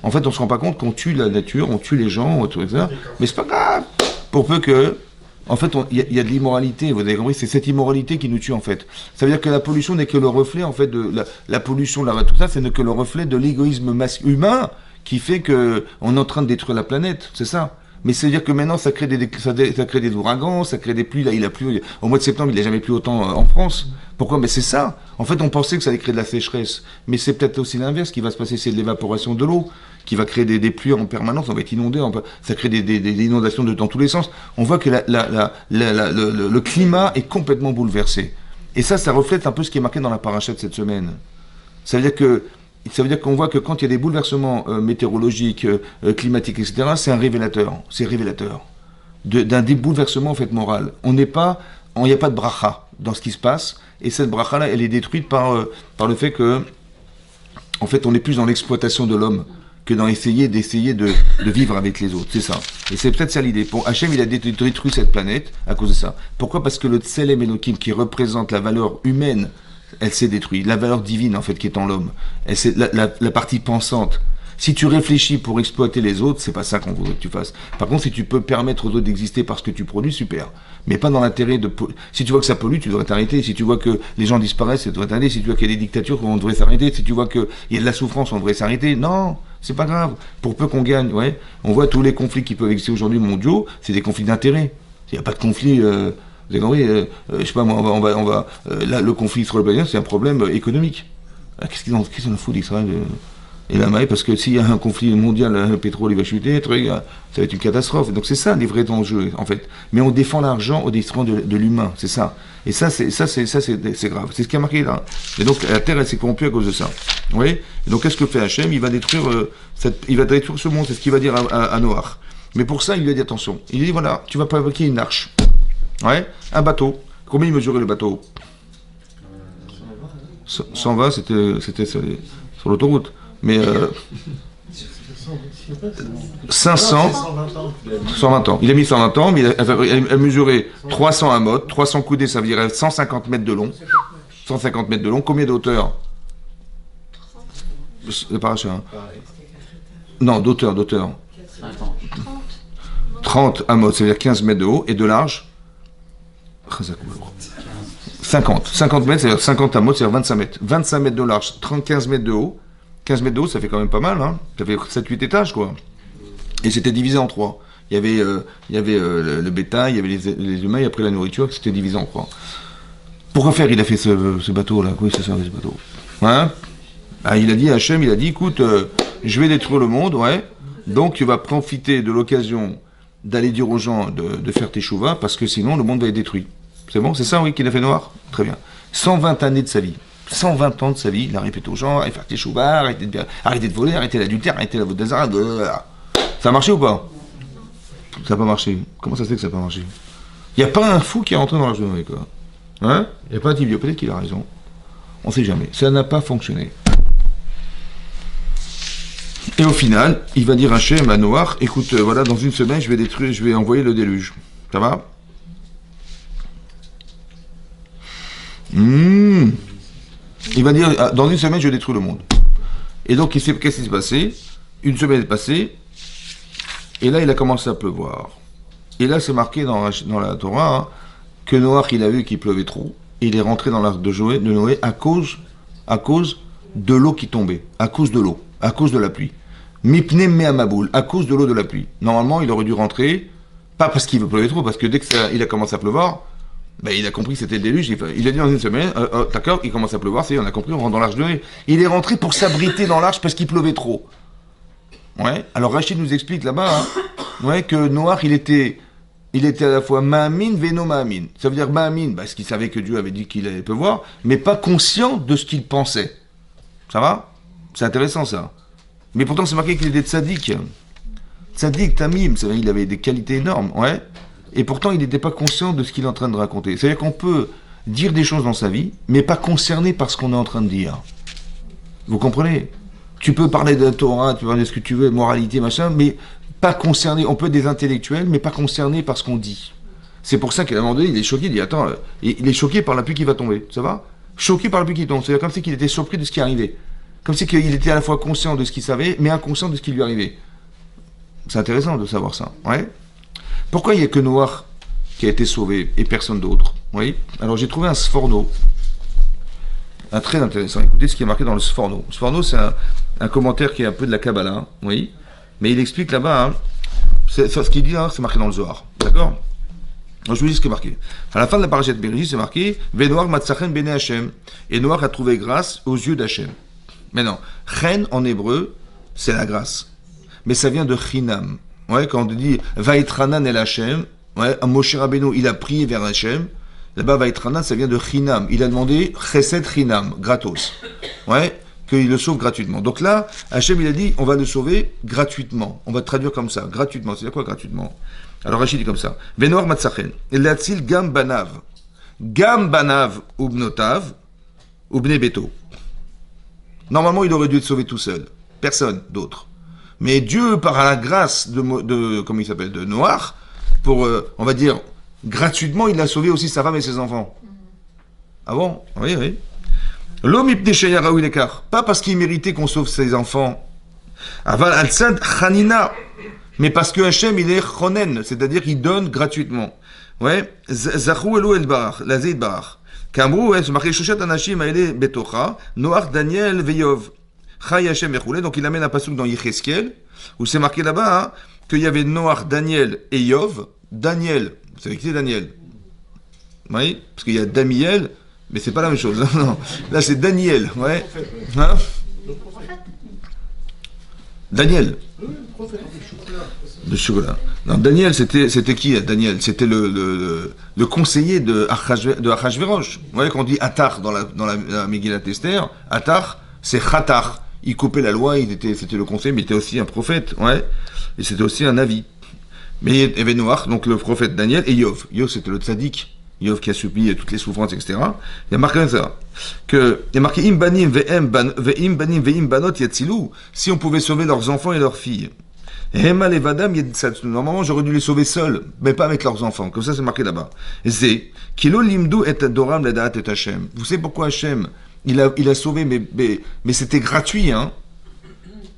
En fait, on se rend pas compte qu'on tue la nature, on tue les gens, etc. Mais c'est pas grave. Pour peu que, en fait, il y a de l'immoralité, vous avez compris, c'est cette immoralité qui nous tue, en fait. Ça veut dire que la pollution n'est que le reflet, en fait, de la pollution, tout ça, c'est que le reflet de l'égoïsme humain qui fait qu'on est en train de détruire la planète, c'est ça. Mais c'est-à-dire que maintenant, ça crée des ouragans, ça crée des pluies. Là, il a plu au mois de septembre, il n'a jamais plu autant en France. Pourquoi? Mais c'est ça. En fait, on pensait que ça allait créer de la sécheresse. Mais c'est peut-être aussi l'inverse qui va se passer, c'est de l'évaporation de l'eau, qui va créer des pluies en permanence. On va être inondé, ça crée des inondations dans tous les sens. On voit que le climat est complètement bouleversé. Et ça reflète un peu ce qui est marqué dans la paracha de cette semaine. Ça veut dire qu'on voit que quand il y a des bouleversements météorologiques, climatiques, etc., c'est un révélateur. C'est révélateur d'un bouleversement en fait moral. Il n'y a pas de bracha dans ce qui se passe, et cette bracha-là, elle est détruite par le fait que, en fait, on est plus dans l'exploitation de l'homme que dans d'essayer de vivre avec les autres. C'est ça. Et c'est peut-être ça l'idée. Pour Hachem, il a détruit cette planète à cause de ça. Pourquoi? Parce que le Tselem Elohim, qui représente la valeur humaine, elle s'est détruite. La valeur divine, en fait, qui est en l'homme. C'est la partie pensante. Si tu réfléchis pour exploiter les autres, c'est pas ça qu'on voudrait que tu fasses. Par contre, si tu peux permettre aux autres d'exister parce que tu produis, super. Mais pas dans l'intérêt de... Si tu vois que ça pollue, tu devrais t'arrêter. Si tu vois que les gens disparaissent, tu devrais t'arrêter. Si tu vois qu'il y a des dictatures, on devrait s'arrêter. Si tu vois qu'il y a de la souffrance, on devrait s'arrêter. Non, c'est pas grave. Pour peu qu'on gagne, ouais. On voit tous les conflits qui peuvent exister aujourd'hui mondiaux, c'est des conflits d'intérêt. Il n'y a pas de conflit... Vous avez compris, je sais pas moi, là, le conflit israélo-palestinien, c'est un problème économique. Qu'est-ce qu'ils en foutent d'Israël et la Maï, parce que s'il y a un conflit mondial, le pétrole il va chuter, ça va être une catastrophe. Donc c'est ça les vrais enjeux, en fait. Mais on défend l'argent au détriment de l'humain, c'est ça. Et ça, c'est grave. C'est ce qui a marqué là. Et donc la terre, elle s'est corrompue à cause de ça. Vous voyez? Et donc qu'est-ce que fait Hachem? Il va détruire ce monde, c'est ce qu'il va dire à Noach. Mais pour ça, il lui a dit attention. Il lui dit voilà, tu vas fabriquer une arche. Ouais, un bateau. Combien il mesurait le bateau? 120, c'était sur l'autoroute. Mais 500, 120 ans. Il a mis 120 ans, mais il a mesuré 300 amotes, 300 coudées, ça veut dire 150 mètres de long. 150 mètres de long. Combien de hauteur? Le paracha. Hein. Non, d'auteur. 30 amotes, ça veut dire 15 mètres de haut, et de large 50 mètres, c'est-à-dire 50 amotes, c'est-à-dire 25 mètres. 25 mètres de large, 15 mètres de haut. 15 mètres de haut, ça fait quand même pas mal, hein. Ça fait 7-8 étages, quoi. Et c'était divisé en 3. Il y avait le bétail, il y avait les humains, et après la nourriture, c'était divisé en 3. Pourquoi faire il a fait ce bateau-là? Oui, ça servait ce bateau. Hein? Ah, il a dit, Hachem, il a dit, écoute, je vais détruire le monde, ouais. Donc tu vas profiter de l'occasion d'aller dire aux gens de faire tes chouvas, parce que sinon le monde va être détruit. C'est bon? C'est ça, oui, qu'il a fait Noir? Très bien. 120 années de sa vie. 120 ans de sa vie, il a répété aux gens, allez faire tes chouvas, arrêtez de voler, arrêtez l'adultère, arrêtez la voûte des arabes. Ça a marché ou pas? Ça n'a pas marché. Comment ça se fait que ça n'a pas marché? Il n'y a pas un fou qui est rentré dans la journée, quoi. Hein? Il n'y a pas un tibio, peut-être qu'il a raison. On ne sait jamais. Ça n'a pas fonctionné. Et au final, il va dire à Hachem, à Noach, écoute, voilà, dans une semaine, je vais envoyer le déluge. Ça va? Il va dire, dans une semaine, je détruis le monde. Et donc, qu'est-ce qui s'est passé? Une semaine est passée, et là, il a commencé à pleuvoir. Et là, c'est marqué dans la Torah, hein, que Noach, il a vu qu'il pleuvait trop, et il est rentré dans l'arche de Noé à cause de l'eau qui tombait, à cause de l'eau, à cause de la pluie. Mipne me'amaboul, à cause de l'eau de la pluie. Normalement, il aurait dû rentrer, pas parce qu'il pleuvait trop, parce que dès qu'il a commencé à pleuvoir, ben, il a compris que c'était le déluge, il a dit dans une semaine, d'accord, il commence à pleuvoir, on a compris, on rentre dans l'arche de Noé. Il est rentré pour s'abriter dans l'arche parce qu'il pleuvait trop. Ouais. Alors Rachid nous explique là-bas, hein, ouais, que Noach, il était à la fois Ma'amin, Veno Ma'amin. Ça veut dire Ma'amin, parce qu'il savait que Dieu avait dit qu'il allait pleuvoir, mais pas conscient de ce qu'il pensait. Ça va? C'est intéressant ça. Mais pourtant c'est marqué qu'il était tzaddik. Tzaddik, Tamim, il avait des qualités énormes, ouais. Et pourtant il n'était pas conscient de ce qu'il est en train de raconter. C'est-à-dire qu'on peut dire des choses dans sa vie, mais pas concerné par ce qu'on est en train de dire. Vous comprenez? Tu peux parler de la Torah, tu peux parler de ce que tu veux, moralité, machin, mais pas concerné. On peut être des intellectuels, mais pas concernés par ce qu'on dit. C'est pour ça qu'à un moment donné, il est choqué, il dit, attends, il est choqué par la pluie qui va tomber, ça va? Choqué par la pluie qui tombe, c'est comme si qu'il était surpris de ce qui arrivait. Comme si qu'il était à la fois conscient de ce qu'il savait, mais inconscient de ce qui lui arrivait. C'est intéressant de savoir ça, ouais. Pourquoi il n'y a que Noach qui a été sauvé et personne d'autre? Oui. Alors j'ai trouvé un Sforno, un très intéressant. Écoutez ce qui est marqué dans le Sforno. Le Sforno, c'est un commentaire qui est un peu de la Kabbalah, oui. Mais il explique là-bas, hein, ce qu'il dit, hein, c'est marqué dans le Zohar, d'accord? Donc je vous dis ce qui est marqué. À la fin de la parashat Bereshit, c'est marqué Venoach matzachen bene Hashem. Et Noach a trouvé grâce aux yeux d'Hachem. Maintenant, chen en hébreu, c'est la grâce. Mais ça vient de chinam. Ouais, quand on dit Vaïtranan el Hashem, ouais, Moshe Rabbeinu, il a prié vers Hashem. Là-bas, Vaïtranan, ça vient de chinam. Il a demandé chesed chinam, gratos. Ouais, qu'il le sauve gratuitement. Donc là, Hashem, il a dit, on va le sauver gratuitement. On va traduire comme ça, gratuitement. C'est quoi gratuitement? Alors Rachid dit comme ça. Venoach matzachen. Elatzil gam banav. Gam banav ubnotav ubne beto. Normalement, il aurait dû être sauvé tout seul. Personne d'autre. Mais Dieu, par la grâce de comment il s'appelle, de Noach, pour, on va dire, gratuitement, il a sauvé aussi sa femme et ses enfants. Ah bon? Oui, oui. L'homme ibn Shayara ou l'écart. Pas parce qu'il méritait qu'on sauve ses enfants. Aval al-Sad Hanina. Mais parce que Hachem, il est chonen, c'est-à-dire qu'il donne gratuitement. Ouais. Zachou elu el barach, la zeid barach. Kamrou, c'est marqué Shoshat anashim aele betocha, Noach, Daniel, Veyov. Chai Hachem echule. Donc il amène un pasuk dans Yecheskel, où c'est marqué là-bas, hein, qu'il y avait Noach, Daniel et Yov. Daniel, vous savez qui c'est Daniel? Oui, parce qu'il y a Damiel, mais c'est pas la même chose. Non, là c'est Daniel, ouais. Hein? Daniel. Le chocolat. Non, Daniel, c'était qui, Daniel? C'était le conseiller de Achashverosh. Vous voyez, quand on dit Atar dans la Megillat Esther, Atar, c'est Khatar. Il coupait la loi, c'était le conseiller, mais il était aussi un prophète, ouais. Et c'était aussi un avis. Mais il y avait Noach, donc le prophète Daniel, et Yov. Yov, c'était le tzaddik. Yov qui a subi toutes les souffrances, etc. Il y a marqué ça. Il y a marqué Im banim ve'im banim ve'im banot yatzilou. Si on pouvait sauver leurs enfants et leurs filles. Hema levadam, normalement j'aurais dû les sauver seuls, mais pas avec leurs enfants. Comme ça c'est marqué là-bas. Zé, kilo limdu et adoram ledaat et Hashem. Vous savez pourquoi Hashem il a sauvé, mais c'était gratuit, hein,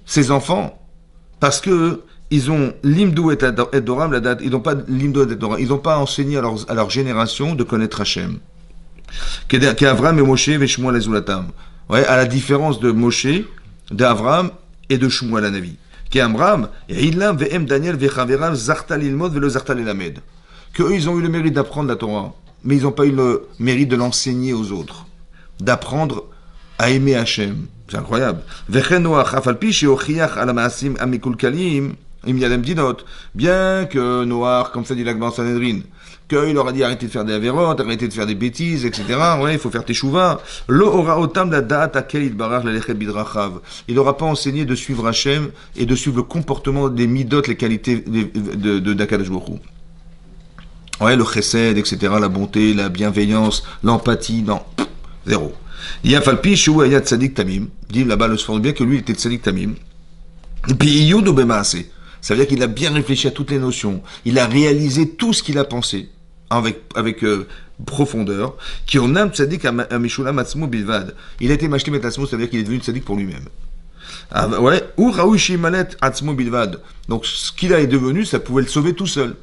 ses enfants, parce que ils ont limdu et adoram ledaat. Ils n'ont pas limdu et adoram. Ils n'ont pas enseigné à leur génération de connaître Hashem. Qu'Avram et Moshe et Shmuel Azulatam. Ouais, à la différence de Moshe, d'Avram et de Shmuel Anavi. Qu'Amram, Ilam ve'em Daniel ve'chaverav zartal ilmod ve'lo zartal elamed. Que eux, ils ont eu le mérite d'apprendre la Torah, mais ils n'ont pas eu le mérite de l'enseigner aux autres, d'apprendre à aimer Hachem. C'est incroyable. Ve'chen Noach afalpi she'ochiach ala ma'asim amikulkalim im yadem dinot. Bien que Noach, comme ça dit l'Agban Sanhedrin, qu'il leur a dit arrêtez de faire des avérotes, arrêtez de faire des bêtises, etc. Ouais, il faut faire teshuva. Lo ora otam la da'at akel itbarach lalechet bidrachav. Il n'aura pas enseigné de suivre Hachem et de suivre le comportement des midot, les qualités d'Akadosh Baruch Hu. Ouais, le chesed, etc., la bonté, la bienveillance, l'empathie, non, zéro. Yafalpi shu ayat tzadik tamim. Dit là-bas le Sforim bien que lui il était tzadik tamim. Et puis yudu bemaase. Ça veut dire qu'il a bien réfléchi à toutes les notions. Il a réalisé tout ce qu'il a pensé avec profondeur. Qui on a tzadik à Mishulam Atzmo Bilvad. Il a été machlim et Atzmo, ça veut dire qu'il est devenu tzadik pour lui-même. Ah, ouais. Ou Raoui Shimalet Atzmo Bilvad. Donc ce qu'il est devenu, ça pouvait le sauver tout seul.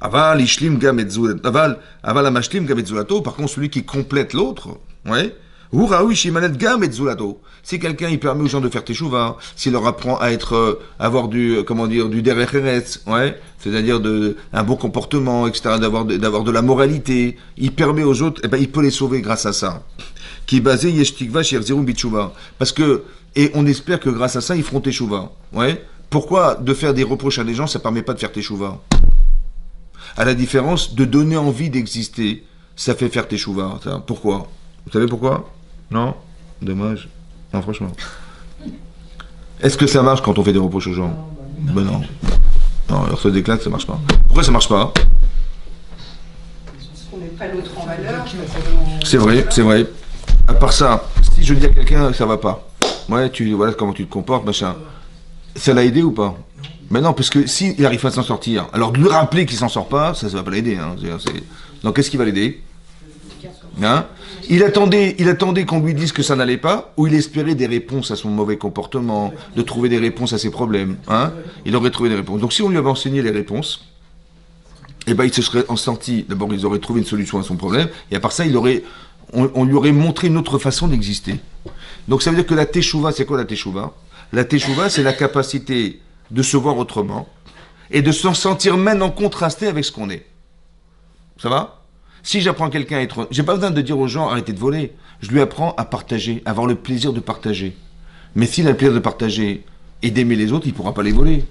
Aval Ishlim Gam et Zulato. Aval Amashlim Gam et Zulato. Par contre, celui qui complète l'autre, ouais. Ou Raoui Shimalet Gam et Zulato. Si quelqu'un il permet aux gens de faire teshuva, s'il leur apprend à avoir du derech eretz, ouais, c'est-à-dire un bon comportement, etc., d'avoir de la moralité, il permet aux autres, il peut les sauver grâce à ça. Qui est basé yeshtikva shirzirum bitshuva. Parce que, et on espère que grâce à ça, ils feront teshuva. Ouais. Pourquoi de faire des reproches à des gens, ça permet pas de faire teshuva? À la différence de donner envie d'exister, ça fait faire teshuva. Pourquoi? Vous savez pourquoi? Non? Dommage. Non, franchement. Est-ce que ça marche quand on fait des reproches aux gens? Ben non. Non, alors ça déclare, ça marche pas. Pourquoi ça marche pas? Parce qu'on met pas l'autre en valeur. C'est vrai, c'est vrai. À part ça, si je dis à quelqu'un ça va pas, ouais, voilà comment tu te comportes, machin, ça l'a aidé ou pas? Mais non, parce que s'il arrive pas à s'en sortir, alors de lui rappeler qu'il s'en sort pas, ça va pas l'aider. Hein. Donc qu'est-ce qui va l'aider? Hein? Il attendait qu'on lui dise que ça n'allait pas, ou il espérait des réponses à son mauvais comportement, de trouver des réponses à ses problèmes. Hein? Il aurait trouvé des réponses. Donc si on lui avait enseigné les réponses, eh ben il se serait senti, d'abord ils auraient trouvé une solution à son problème, et à part ça, on lui aurait montré une autre façon d'exister. Donc ça veut dire que la teshuva, c'est quoi la teshuva? La teshuva, c'est la capacité de se voir autrement, et de se sentir maintenant contrasté avec ce qu'on est. Ça va? Si j'apprends quelqu'un à être... J'ai pas besoin de dire aux gens, arrêtez de voler. Je lui apprends à partager, à avoir le plaisir de partager. Mais s'il a le plaisir de partager et d'aimer les autres, il pourra pas les voler.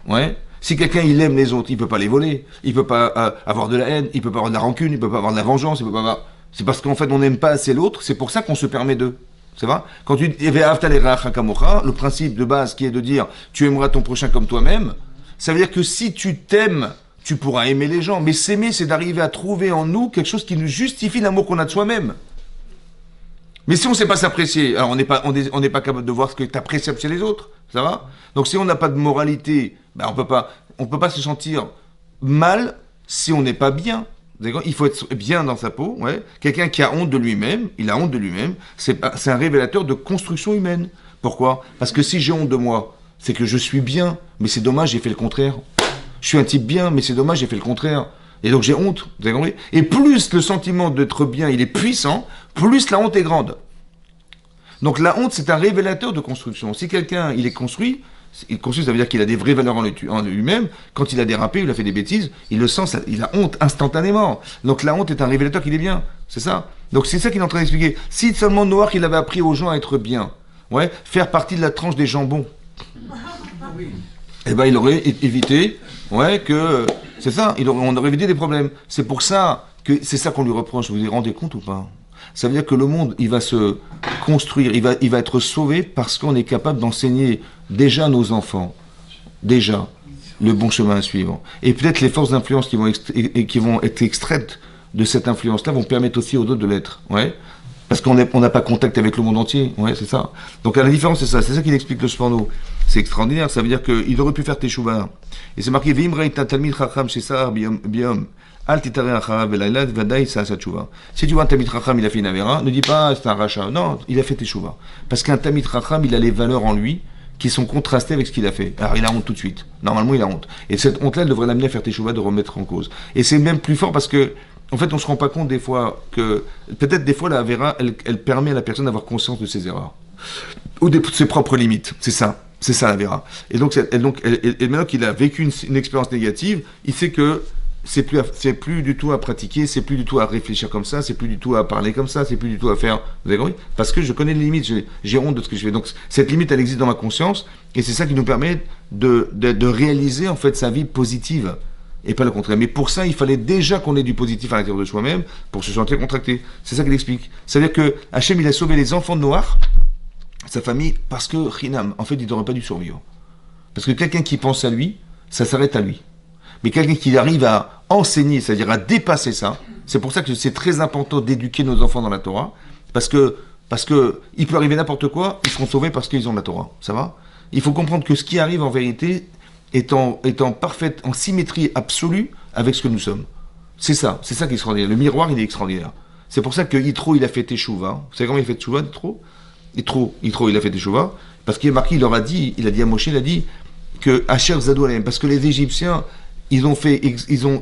Ouais. Si quelqu'un, il aime les autres, il peut pas les voler. Il peut pas avoir de la haine, il peut pas avoir de la rancune, il peut pas avoir de la vengeance, il peut pas avoir... C'est parce qu'en fait, on n'aime pas assez l'autre, c'est pour ça qu'on se permet d'eux. C'est vrai? Quand tu dis, le principe de base qui est de dire, tu aimeras ton prochain comme toi-même, ça veut dire que si tu t'aimes, tu pourras aimer les gens. Mais s'aimer, c'est d'arriver à trouver en nous quelque chose qui nous justifie l'amour qu'on a de soi-même. Mais si on ne sait pas s'apprécier, alors on n'est pas capable de voir ce que tu apprécies chez les autres. Ça va? Donc si on n'a pas de moralité, ben on peut pas se sentir mal si on n'est pas bien. Il faut être bien dans sa peau. Ouais. Quelqu'un qui a honte de lui-même, il a honte de lui-même, c'est un révélateur de construction humaine. Pourquoi? Parce que si j'ai honte de moi, c'est que je suis bien, mais c'est dommage, j'ai fait le contraire. Je suis un type bien, mais c'est dommage, j'ai fait le contraire. Et donc j'ai honte, vous avez compris? Et plus le sentiment d'être bien, il est puissant, plus la honte est grande. Donc la honte, c'est un révélateur de construction. Si quelqu'un, il est construit, ça veut dire qu'il a des vraies valeurs en lui-même. Quand il a dérapé, il a fait des bêtises, il le sent, il a honte instantanément. Donc la honte est un révélateur qu'il est bien, c'est ça. Donc c'est ça qu'il est en train d'expliquer. Si seulement Noir, il avait appris aux gens à être bien, ouais, faire partie de la tranche des jambons, eh ben il aurait évité... Ouais, que c'est ça, on aurait évité des problèmes. C'est pour ça que c'est ça qu'on lui reproche. Vous vous rendez compte ou pas? Ça veut dire que le monde, il va se construire, il va être sauvé parce qu'on est capable d'enseigner déjà à nos enfants, déjà, le bon chemin à suivre. Et peut-être les forces d'influence qui vont être extraites de cette influence-là vont permettre aussi aux autres de l'être. Ouais. Parce qu'on n'a pas contact avec le monde entier. Ouais, c'est ça. Donc la différence, c'est ça. C'est ça qu'il explique le Sforno. C'est extraordinaire. Ça veut dire qu'il aurait pu faire Teshuvah. Et c'est marqué Vimra talmid chacham shesar biom. Al titare acharav velaylat vadaï sa teshuvah. Si tu vois un Talmid Chacham, il a fait une avéra, ne dis pas c'est un rachat. Non, il a fait Teshuvah. Parce qu'un Talmid Chacham, il a les valeurs en lui qui sont contrastées avec ce qu'il a fait. Alors il a honte tout de suite. Normalement, il a honte. Et cette honte-là, elle devrait l'amener à faire Teshuvah, de remettre en cause. Et c'est même plus fort parce que, en fait, on se rend pas compte des fois que, peut-être des fois, la avéra, elle permet à la personne d'avoir conscience de ses erreurs. Ou de ses propres limites. C'est ça. C'est ça la vera. Et donc, maintenant qu'il a vécu une expérience négative, il sait que c'est plus du tout à pratiquer, c'est plus du tout à réfléchir comme ça, c'est plus du tout à parler comme ça, c'est plus du tout à faire. Vous avez compris ? Parce que je connais les limites, j'ai honte de ce que je fais. Donc cette limite, elle existe dans ma conscience, et c'est ça qui nous permet de réaliser en fait sa vie positive, et pas le contraire. Mais pour ça, il fallait déjà qu'on ait du positif à l'intérieur de soi-même pour se sentir contracté. C'est ça qu'il explique. C'est-à-dire que Hachem, il a sauvé les enfants de Noach, sa famille, parce que Chinam, en fait, il n'aurait pas dû survivre. Parce que quelqu'un qui pense à lui, ça s'arrête à lui. Mais quelqu'un qui arrive à enseigner, c'est-à-dire à dépasser ça, c'est pour ça que c'est très important d'éduquer nos enfants dans la Torah, parce que il peut arriver n'importe quoi, ils seront sauvés parce qu'ils ont la Torah. Ça va ? Il faut comprendre que ce qui arrive en vérité est en symétrie absolue avec ce que nous sommes. C'est ça qui est extraordinaire. Le miroir, il est extraordinaire. C'est pour ça que Yitro, il a fait Teshuvah. Vous savez comment il a fait Teshuvah, Yitro, il a fait Teshuvah, parce qu'il est marqué, il a dit à Moshe, il a dit que Asher Zadou Alayhem, parce que les Égyptiens, ils ont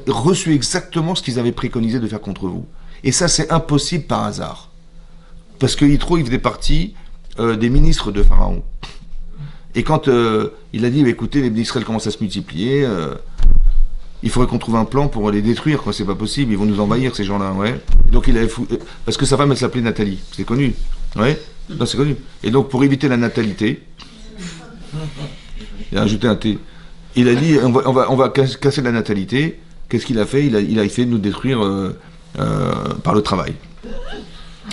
reçu exactement ce qu'ils avaient préconisé de faire contre vous. Et ça, c'est impossible par hasard. Parce que Yitro, il faisait partie des ministres de Pharaon. Et quand il a dit, écoutez, les Israël commencent à se multiplier, il faudrait qu'on trouve un plan pour les détruire, quoi, c'est pas possible, ils vont nous envahir, ces gens-là, ouais. Et donc parce que sa femme, elle s'appelait Nathalie, c'est connu, ouais, non, c'est connu. Et donc, pour éviter la natalité, il a ajouté un T. Il a dit, on va casser la natalité. Qu'est-ce qu'il a fait ? Il a essayé de nous détruire par le travail.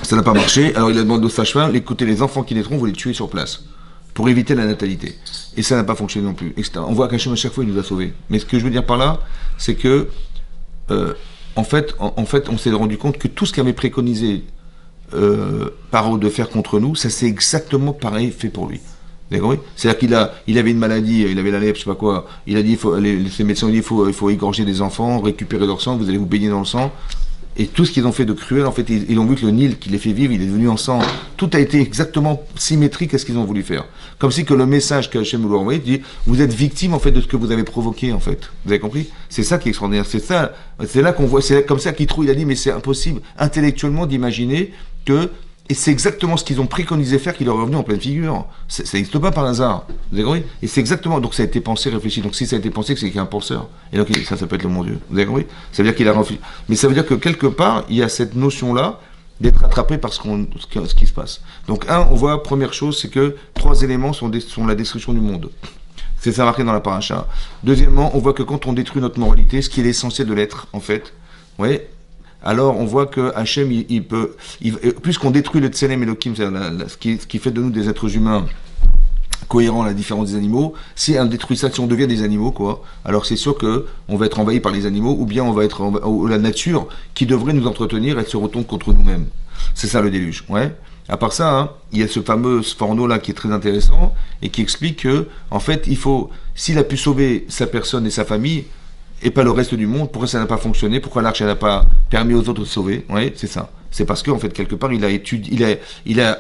Ça n'a pas marché. Alors il a demandé au sage-femme, écoutez, les enfants qui naîtront, vous les tuez sur place, pour éviter la natalité. Et ça n'a pas fonctionné non plus. Etc. On voit qu'Hachem, à chaque fois, il nous a sauvés. Mais ce que je veux dire par là, c'est que, en fait, on s'est rendu compte que tout ce qu'avait préconisé Paro de faire contre nous, ça c'est exactement pareil fait pour lui. C'est-à-dire qu'il avait une maladie, il avait la lèpre, je sais pas quoi. Il a dit, ces médecins ont dit, il faut égorger des enfants, récupérer leur sang, vous allez vous baigner dans le sang. Et tout ce qu'ils ont fait de cruel, en fait, ils ont vu que le Nil qui les fait vivre, il est devenu en sang. Tout a été exactement symétrique à ce qu'ils ont voulu faire. Comme si que le message qu'Hachem vous a envoyé dit, vous êtes victime en fait de ce que vous avez provoqué en fait. Vous avez compris ? C'est ça qui est extraordinaire. C'est là qu'on voit. C'est comme ça qu'Yitro, il a dit, mais c'est impossible intellectuellement d'imaginer que. Et c'est exactement ce qu'ils ont préconisé faire qui leur est revenu en pleine figure. Ça n'existe pas par hasard. Vous avez compris ? Et c'est exactement. Donc ça a été pensé, réfléchi. Donc si ça a été pensé, c'est qu'il y a un penseur. Et donc ça peut être le mon Dieu. Vous avez compris ? Ça veut dire qu'il a réfléchi. Mais ça veut dire que quelque part, il y a cette notion-là d'être attrapé par ce qui se passe. Donc on voit, première chose, c'est que 3 éléments sont la destruction du monde. C'est ça marqué dans la paracha. Deuxièmement, on voit que quand on détruit notre moralité, ce qui est l'essentiel de l'être, en fait, ouais. Alors on voit que Hachem, puisqu'on détruit le Tselem Elohim, ce qui fait de nous des êtres humains cohérents à la différence des animaux, si on détruit ça, si on devient des animaux, quoi, alors c'est sûr qu'on va être envahi par les animaux, ou bien on va être la nature qui devrait nous entretenir, elle se retourne contre nous-mêmes. C'est ça le déluge, ouais. À part ça, hein, il y a ce fameux Sforno là qui est très intéressant et qui explique que, en fait, s'il a pu sauver sa personne et sa famille, et pas le reste du monde, pourquoi ça n'a pas fonctionné, pourquoi l'arche n'a pas permis aux autres de se sauver, oui, c'est ça. C'est parce qu'en fait, quelque part, il a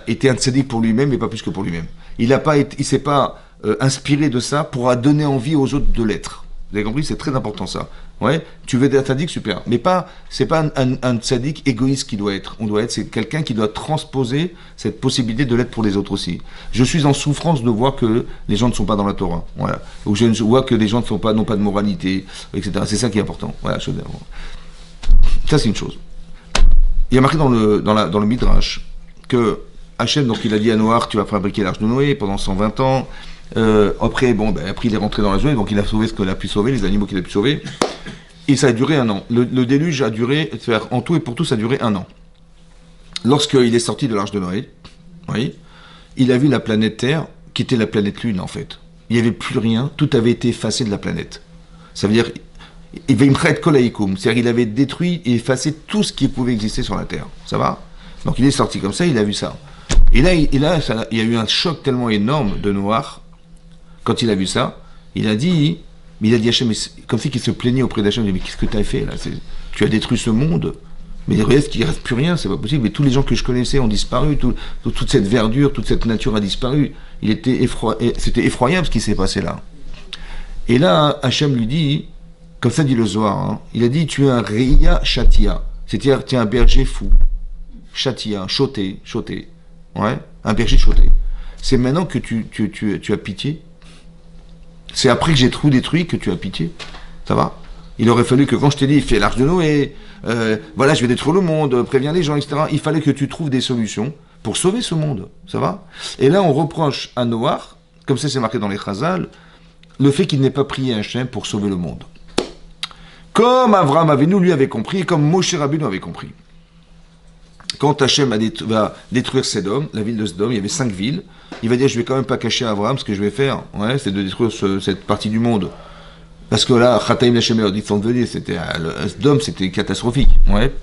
été un tzaddik pour lui-même, mais pas plus que pour lui-même. Il s'est pas inspiré de ça pour donner envie aux autres de l'être. Vous avez compris ? C'est très important ça. Ouais, tu veux être tzaddik, super. Mais c'est pas un tzaddik égoïste qui doit être. C'est quelqu'un qui doit transposer cette possibilité de l'être pour les autres aussi. Je suis en souffrance de voir que les gens ne sont pas dans la Torah. Voilà. Ou je vois que les gens n'ont pas de moralité, etc. C'est ça qui est important. Voilà. Ça, c'est une chose. Il y a marqué dans le Midrash que Hachem, donc il a dit à Noach, tu vas fabriquer l'arche de Noé pendant 120 ans. Après, il est rentré dans la zone, donc il a sauvé ce qu'il a pu sauver, les animaux qu'il a pu sauver. Et ça a duré 1 an. Le déluge a duré, en tout et pour tout, ça a duré 1 an. Lorsqu'il est sorti de l'arche de Noé, oui, il a vu la planète Terre, qui était la planète Lune, en fait. Il n'y avait plus rien, tout avait été effacé de la planète. Ça veut dire, c'est-à-dire qu'il avait détruit et effacé tout ce qui pouvait exister sur la terre. Ça va? Donc il est sorti comme ça, il a vu ça. Et là, il y a eu un choc tellement énorme de Noach, quand il a vu ça, il a dit Hachem, comme si il se plaignait auprès d'Hachem, il dit, mais qu'est-ce que tu as fait là? Tu as détruit ce monde. Mais il ne reste plus rien, c'est pas possible. Mais tous les gens que je connaissais ont disparu, toute cette verdure, toute cette nature a disparu. C'était effroyable ce qui s'est passé là. Et là, Hachem lui dit, comme ça dit le Zohar, hein, il a dit, tu es un Reya Shatia, c'est-à-dire tu es un berger fou. Shatia, choté, ouais, un berger choté. C'est maintenant que tu as pitié. C'est après que j'ai tout détruit que tu as pitié. Ça va? Il aurait fallu que quand je t'ai dit, fais l'arche de Noé, voilà, je vais détruire le monde, préviens les gens, etc. Il fallait que tu trouves des solutions pour sauver ce monde. Ça va? Et là, on reproche à Noach, comme ça c'est marqué dans les Chazal, le fait qu'il n'ait pas prié Hachem pour sauver le monde. Comme Avraham Avinu lui avait compris, et comme Moshe Rabbeinu avait compris. Quand Hachem va détruire Sodome, la ville de Sodome, il y avait 5 villes, il va dire, je vais quand même pas cacher à Avraham, ce que je vais faire, ouais, c'est de détruire cette partie du monde. Parce que là, Chataim Lachem ils sont devenus, Sodome, c'était catastrophique, ouais.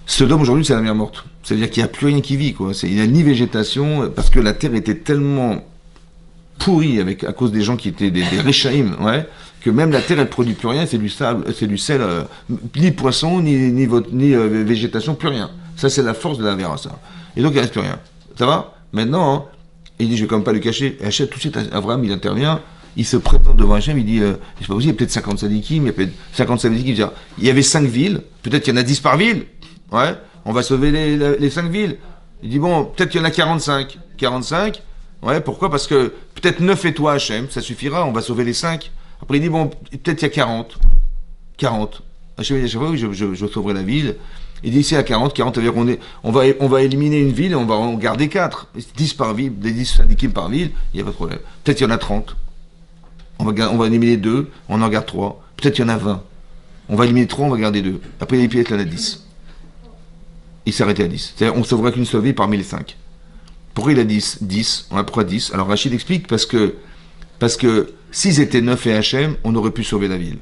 Sodome, aujourd'hui, c'est la mer morte. C'est-à-dire qu'il n'y a plus rien qui vit, quoi. Il n'y a ni végétation, parce que la terre était tellement pourrie à cause des gens qui étaient des Réchaïm, ouais, que même la terre, elle produit plus rien, c'est du sable, c'est du sel, ni poisson, ni végétation, plus rien. Ça, c'est la force de la Vera, ça. Et donc, il ne reste plus rien. Ça va? Maintenant, hein, il dit, je ne vais quand même pas le cacher. Et Hachem, tout de suite, Abraham, il intervient, il se présente devant Hachem, il dit, c'est pas possible, il y a peut-être 50 sadikim, il y a peut-être 50 sadikim. Il y avait 5 villes, peut-être qu'il y en a 10 par ville. Ouais, on va sauver les 5 villes. Il dit, bon, peut-être qu'il y en a 45. 45, ouais, pourquoi? Parce que peut-être 9 et toi, Hachem, ça suffira, on va sauver les 5. Après, il dit, bon, peut-être il y a 40. 40. Hachem, il dit, à chaque fois, je sauverai la ville. Il dit, ici à 40, ça veut dire on va éliminer une ville et on va en garder 4. 10 par ville, des 10 syndikim par ville, il n'y a pas de problème. Peut-être il y en a 30. On va éliminer 2, on en garde 3. Peut-être il y en a 20. On va éliminer 3, on va garder 2. Après, il y en a 10. Il s'est arrêté à 10. C'est-à-dire, on ne sauvera qu'une seule ville parmi les 5. Pourquoi il a 10? Pourquoi 10? Alors Rachid explique, parce que s'ils étaient 9 et Hachem, on aurait pu sauver la ville.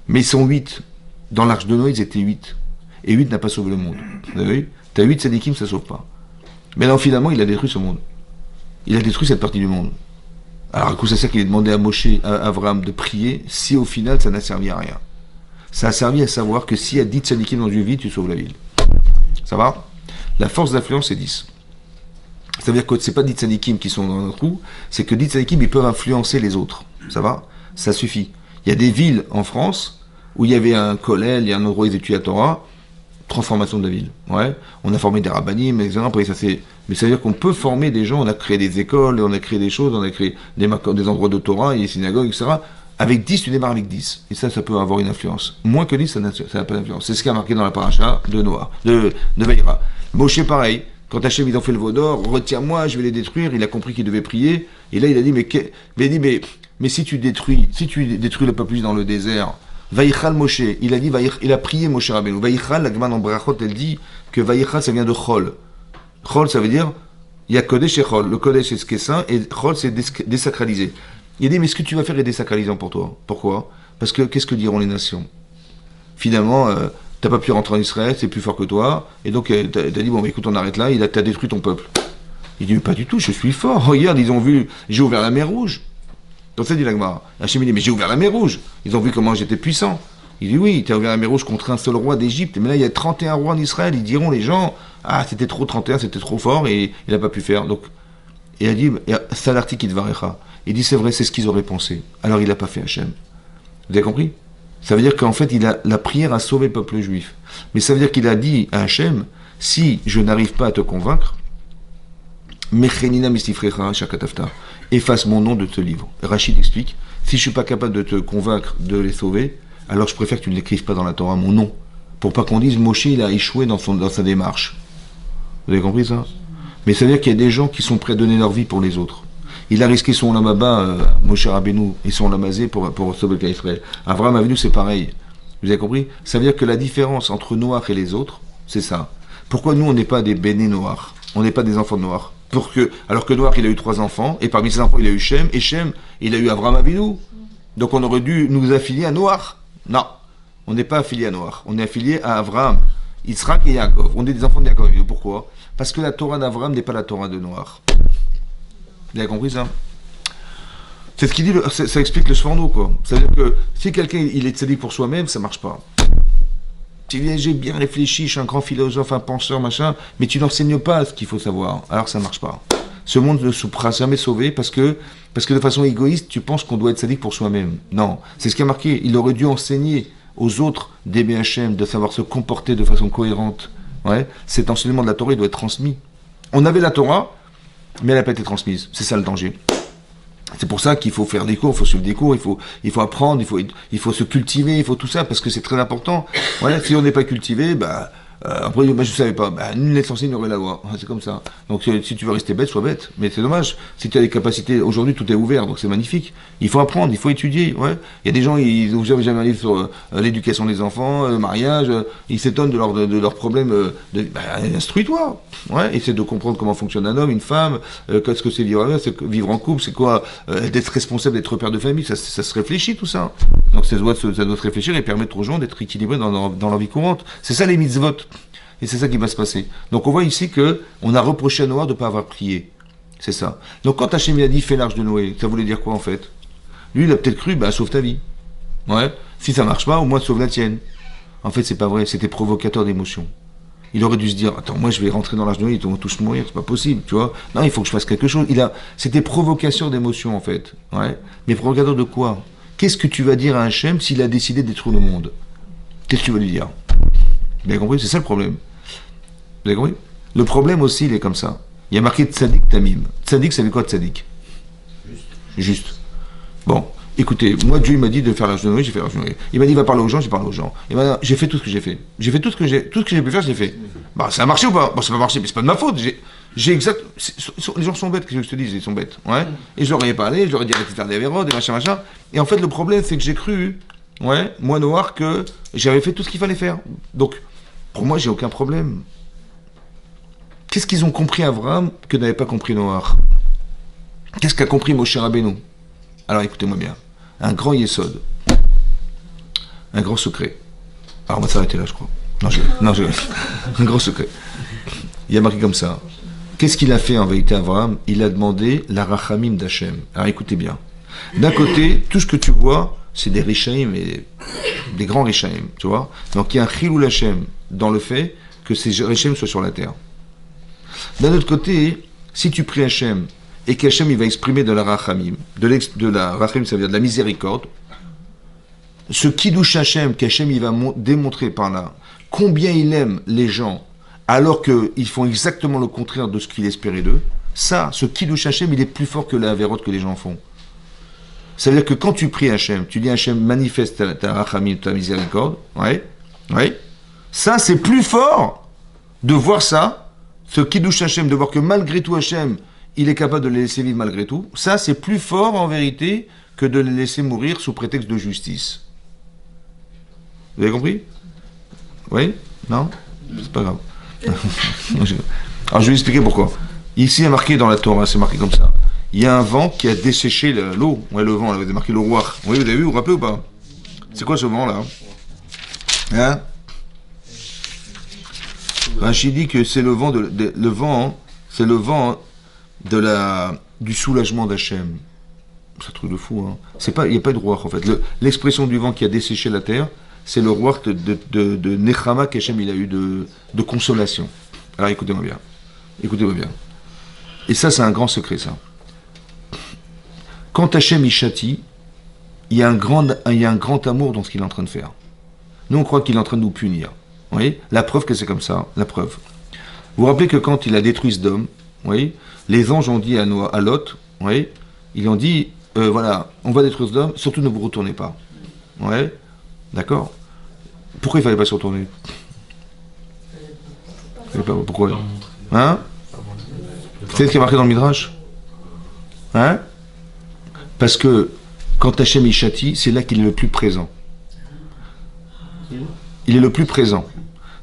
Mais ils sont 8. Dans l'arche de Noé, ils étaient 8. Et 8 n'a pas sauvé le monde. Vous avez vu? T'as 8 sadikim, ça ne sauve pas. Mais là, finalement, il a détruit ce monde. Il a détruit cette partie du monde. Alors, à coup, c'est ça qu'il a demandé à Abraham de prier, si au final, ça n'a servi à rien. Ça a servi à savoir que s'il y a 10 sadikim dans une ville, tu sauves la ville. Ça va? La force d'influence, c'est 10. Ça veut dire que ce n'est pas 10 sadikim qui sont dans notre trou, c'est que 10 sadikim, ils peuvent influencer les autres. Ça va? Ça suffit. Il y a des villes en France où il y avait un kollel, il y a un endroit où ils étudiaient la Torah, transformation de la ville. Ouais. On a formé des rabbinim, etc. Après, mais ça veut dire qu'on peut former des gens, on a créé des écoles, on a créé des choses, on a créé des endroits de Torah, et des synagogues, etc. Avec 10, tu démarres avec 10. Et ça peut avoir une influence. Moins que 10, ça n'a pas d'influence. C'est ce qui a marqué dans la paracha de Noah, de Vaïra. Moshe, pareil. Quand Hachem, ils ont fait le veau d'or, retiens-moi, je vais les détruire. Il a compris qu'il devait prier. Et là, il a dit, mais si tu détruis le peuple dans le désert, Vaïchal Moshe, il a prié Moshe Rabbeinu. Vaïchal, la Gemara en Brachot, elle dit que Vaïchal, ça vient de Chol. Chol, ça veut dire, il y a Kodesh et Chol. Le Kodesh, c'est ce qui est saint, et Chol, c'est désacralisé. Il a dit, mais ce que tu vas faire est désacralisant pour toi. Pourquoi? Parce que, qu'est-ce que diront les nations? Finalement, t'as pas pu rentrer en Israël, c'est plus fort que toi, et donc t'as dit, bon, mais écoute, on arrête là, t'as détruit ton peuple. Il dit, mais pas du tout, je suis fort. Regarde, ils ont vu, j'ai ouvert la mer Rouge. Donc ça dit l'Agmara. Hachem dit, mais j'ai ouvert la mer Rouge. Ils ont vu comment j'étais puissant. Il dit, oui, tu as ouvert la mer Rouge contre un seul roi d'Égypte, mais là, il y a 31 rois en Israël. Ils diront, les gens, ah, c'était trop 31, c'était trop fort, et il n'a pas pu faire. Donc, et il a dit, Salarti Kidvarecha. Il dit, c'est vrai, c'est ce qu'ils auraient pensé. Alors, il n'a pas fait Hachem. Vous avez compris? Ça veut dire qu'en fait, la prière a sauvé le peuple juif. Mais ça veut dire qu'il a dit à Hachem, si je n'arrive pas à te convaincre, Mechenina mistifrecha shakatafta. Efface mon nom de ce livre. Rachid explique, si je ne suis pas capable de te convaincre de les sauver, alors je préfère que tu ne l'écrives pas dans la Torah, mon nom, pour pas qu'on dise Moshe il a échoué dans sa démarche. Vous avez compris ça? Mais ça veut dire qu'il y a des gens qui sont prêts à donner leur vie pour les autres. Il a risqué son lamaba, Moshe Rabbeinu, et son lamazé pour sauver le cas Israël. Avraham Avinu, c'est pareil. Vous avez compris? Ça veut dire que la différence entre Noach et les autres, c'est ça. Pourquoi nous, on n'est pas des béné Noach? On n'est pas des enfants de Noach? Alors que Noach, il a eu 3 enfants, et parmi ses enfants, il a eu Shem, et Shem, il a eu Avraham Avinu. Donc on aurait dû nous affilier à Noach. Non, on n'est pas affilié à Noach. On est affilié à Abraham, Yitzhak et Yaakov. On est des enfants de Yaakov. Pourquoi? Parce que la Torah d'Abraham n'est pas la Torah de Noach. Vous avez compris ça? C'est ce qu'il dit, ça explique le Sforno, quoi. C'est-à-dire que si quelqu'un il est tzaddik pour soi-même, ça marche pas. Tu viens, j'ai bien réfléchi, je suis un grand philosophe, un penseur, machin, mais tu n'enseignes pas ce qu'il faut savoir. Alors ça marche pas. Ce monde ne sera jamais sauvé parce que de façon égoïste, tu penses qu'on doit être tzaddik pour soi-même. Non, c'est ce qui a marqué. Il aurait dû enseigner aux autres d'aimer Hachem, de savoir se comporter de façon cohérente. Ouais. Cet enseignement de la Torah, il doit être transmis. On avait la Torah, mais elle n'a pas été transmise. C'est ça le danger. C'est pour ça qu'il faut faire des cours, il faut suivre des cours, il faut apprendre, il faut se cultiver, il faut tout ça, parce que c'est très important. Voilà, si on n'est pas cultivé, après, je ne savais pas, nul n'est censé ignorer la loi. C'est comme ça. Donc, si tu veux rester bête, sois bête. Mais c'est dommage. Si tu as des capacités, aujourd'hui, tout est ouvert, donc c'est magnifique. Il faut apprendre, il faut étudier. Ouais. Il y a des gens, ils n'ont jamais un livre sur l'éducation des enfants, le mariage, ils s'étonnent de leurs problèmes. Instruis-toi. Ouais. Essaie de comprendre comment fonctionne un homme, une femme, qu'est-ce que c'est vivre en couple, c'est quoi d'être responsable, d'être père de famille, ça se réfléchit tout ça. Donc ça doit se réfléchir et permettre aux gens d'être équilibrés dans leur vie courante. C'est ça les mitzvot. Et c'est ça qui va se passer. Donc on voit ici qu'on a reproché à Noah de ne pas avoir prié. C'est ça. Donc quand Hachem a dit fais l'arche de Noé, ça voulait dire quoi en fait? Lui il a peut-être cru, sauve ta vie. Ouais. Si ça marche pas, au moins sauve la tienne. En fait c'est pas vrai, c'était provocateur d'émotion. Il aurait dû se dire, attends, moi je vais rentrer dans l'arche de Noé, ils vont tous mourir, c'est pas possible, tu vois. Non, il faut que je fasse quelque chose. C'était provocation d'émotion en fait. Ouais. Mais provocateur de quoi? Qu'est-ce que tu vas dire à Hachem s'il a décidé de détruire le monde? Qu'est-ce que tu vas lui dire? Vous avez compris? C'est ça le problème. Vous avez compris? Le problème aussi, il est comme ça. Il y a marqué Tzadik Tamim. Tzadik, ça veut quoi Tzadik? Juste. Bon, écoutez, moi Dieu m'a dit de faire l'arche de Noé, j'ai fait l'arche de Noé. Il m'a dit va parler aux gens, j'ai parlé aux gens. Et maintenant, j'ai fait tout ce que j'ai fait. J'ai fait tout ce que j'ai pu faire, je l'ai fait. Ça a marché ou pas? Ça n'a pas marché, mais c'est pas de ma faute. Les gens sont bêtes, qu'est-ce que je te dis? Ils sont bêtes. Ouais. Et je leur ai parlé, je leur ai dit arrêtez de faire des avérodes, des machins. Et en fait, le problème, c'est que j'ai cru, moi Noir, que j'avais fait tout ce qu'il fallait faire. Donc, pour moi, j'ai aucun problème. Qu'est-ce qu'ils ont compris Abraham que n'avait pas compris Noach? Qu'est-ce qu'a compris Moshe Rabbeinu? Alors écoutez-moi bien. Un grand yesod. Un grand secret. Alors on va s'arrêter là, je crois. Non, un grand secret. Il y a marqué comme ça. Qu'est-ce qu'il a fait en vérité Abraham? Il a demandé la rachamim d'Hachem. Alors écoutez bien. D'un côté, tout ce que tu vois, c'est des rishaïm, et des grands rishaïm, tu vois. Donc il y a un chilul Hachem dans le fait que ces rishaïm soient sur la terre. D'un autre côté, si tu pries Hachem et qu'Hachem il va exprimer de la rachamim, de la rachamim, ça veut dire de la miséricorde, ce kiddush Hachem qu'Hachem il va démontrer par là, combien il aime les gens alors qu'ils font exactement le contraire de ce qu'il espérait d'eux, ça, ce kiddush Hachem, il est plus fort que la avérote que les gens font. Ça veut dire que quand tu pries Hachem, tu dis Hachem manifeste ta rachamim, ta miséricorde, ça c'est plus fort de voir ça. Ce kiddush Hachem, de voir que malgré tout Hachem, il est capable de les laisser vivre malgré tout, ça c'est plus fort en vérité que de les laisser mourir sous prétexte de justice. Vous avez compris? Oui? Non? C'est pas grave. Alors je vais expliquer pourquoi. Ici il y a marqué dans la Torah, c'est marqué comme ça. Il y a un vent qui a desséché l'eau. Ouais, le vent, là, vous avez marqué le roi. Oui, vous avez vu, vous vous rappelez ou pas? C'est quoi ce vent là? Hein? Rachid dit que c'est le vent c'est le vent du soulagement d'Hachem. C'est un truc de fou, hein. Il n'y a pas de roi en fait. L'expression du vent qui a desséché la terre, c'est le roi de Nechama qu'Hachem il a eu de consolation. Alors écoutez-moi bien. Écoutez-moi bien. Et ça, c'est un grand secret, ça. Quand Hachem il châtie, il y a un grand amour dans ce qu'il est en train de faire. Nous, on croit qu'il est en train de nous punir. Vous voyez? La preuve que c'est comme ça, la preuve. Vous vous rappelez que quand il a détruit Sodome, les anges ont dit à Lot, ils ont dit, voilà, on va détruire Sodome, surtout ne vous retournez pas. Ouais, d'accord? Pourquoi il ne fallait pas se retourner? Pourquoi? Hein? C'est ce qui est marqué dans le Midrash? Hein? Parce que quand Hachem il châtie, c'est là qu'il est le plus présent. Il est le plus présent.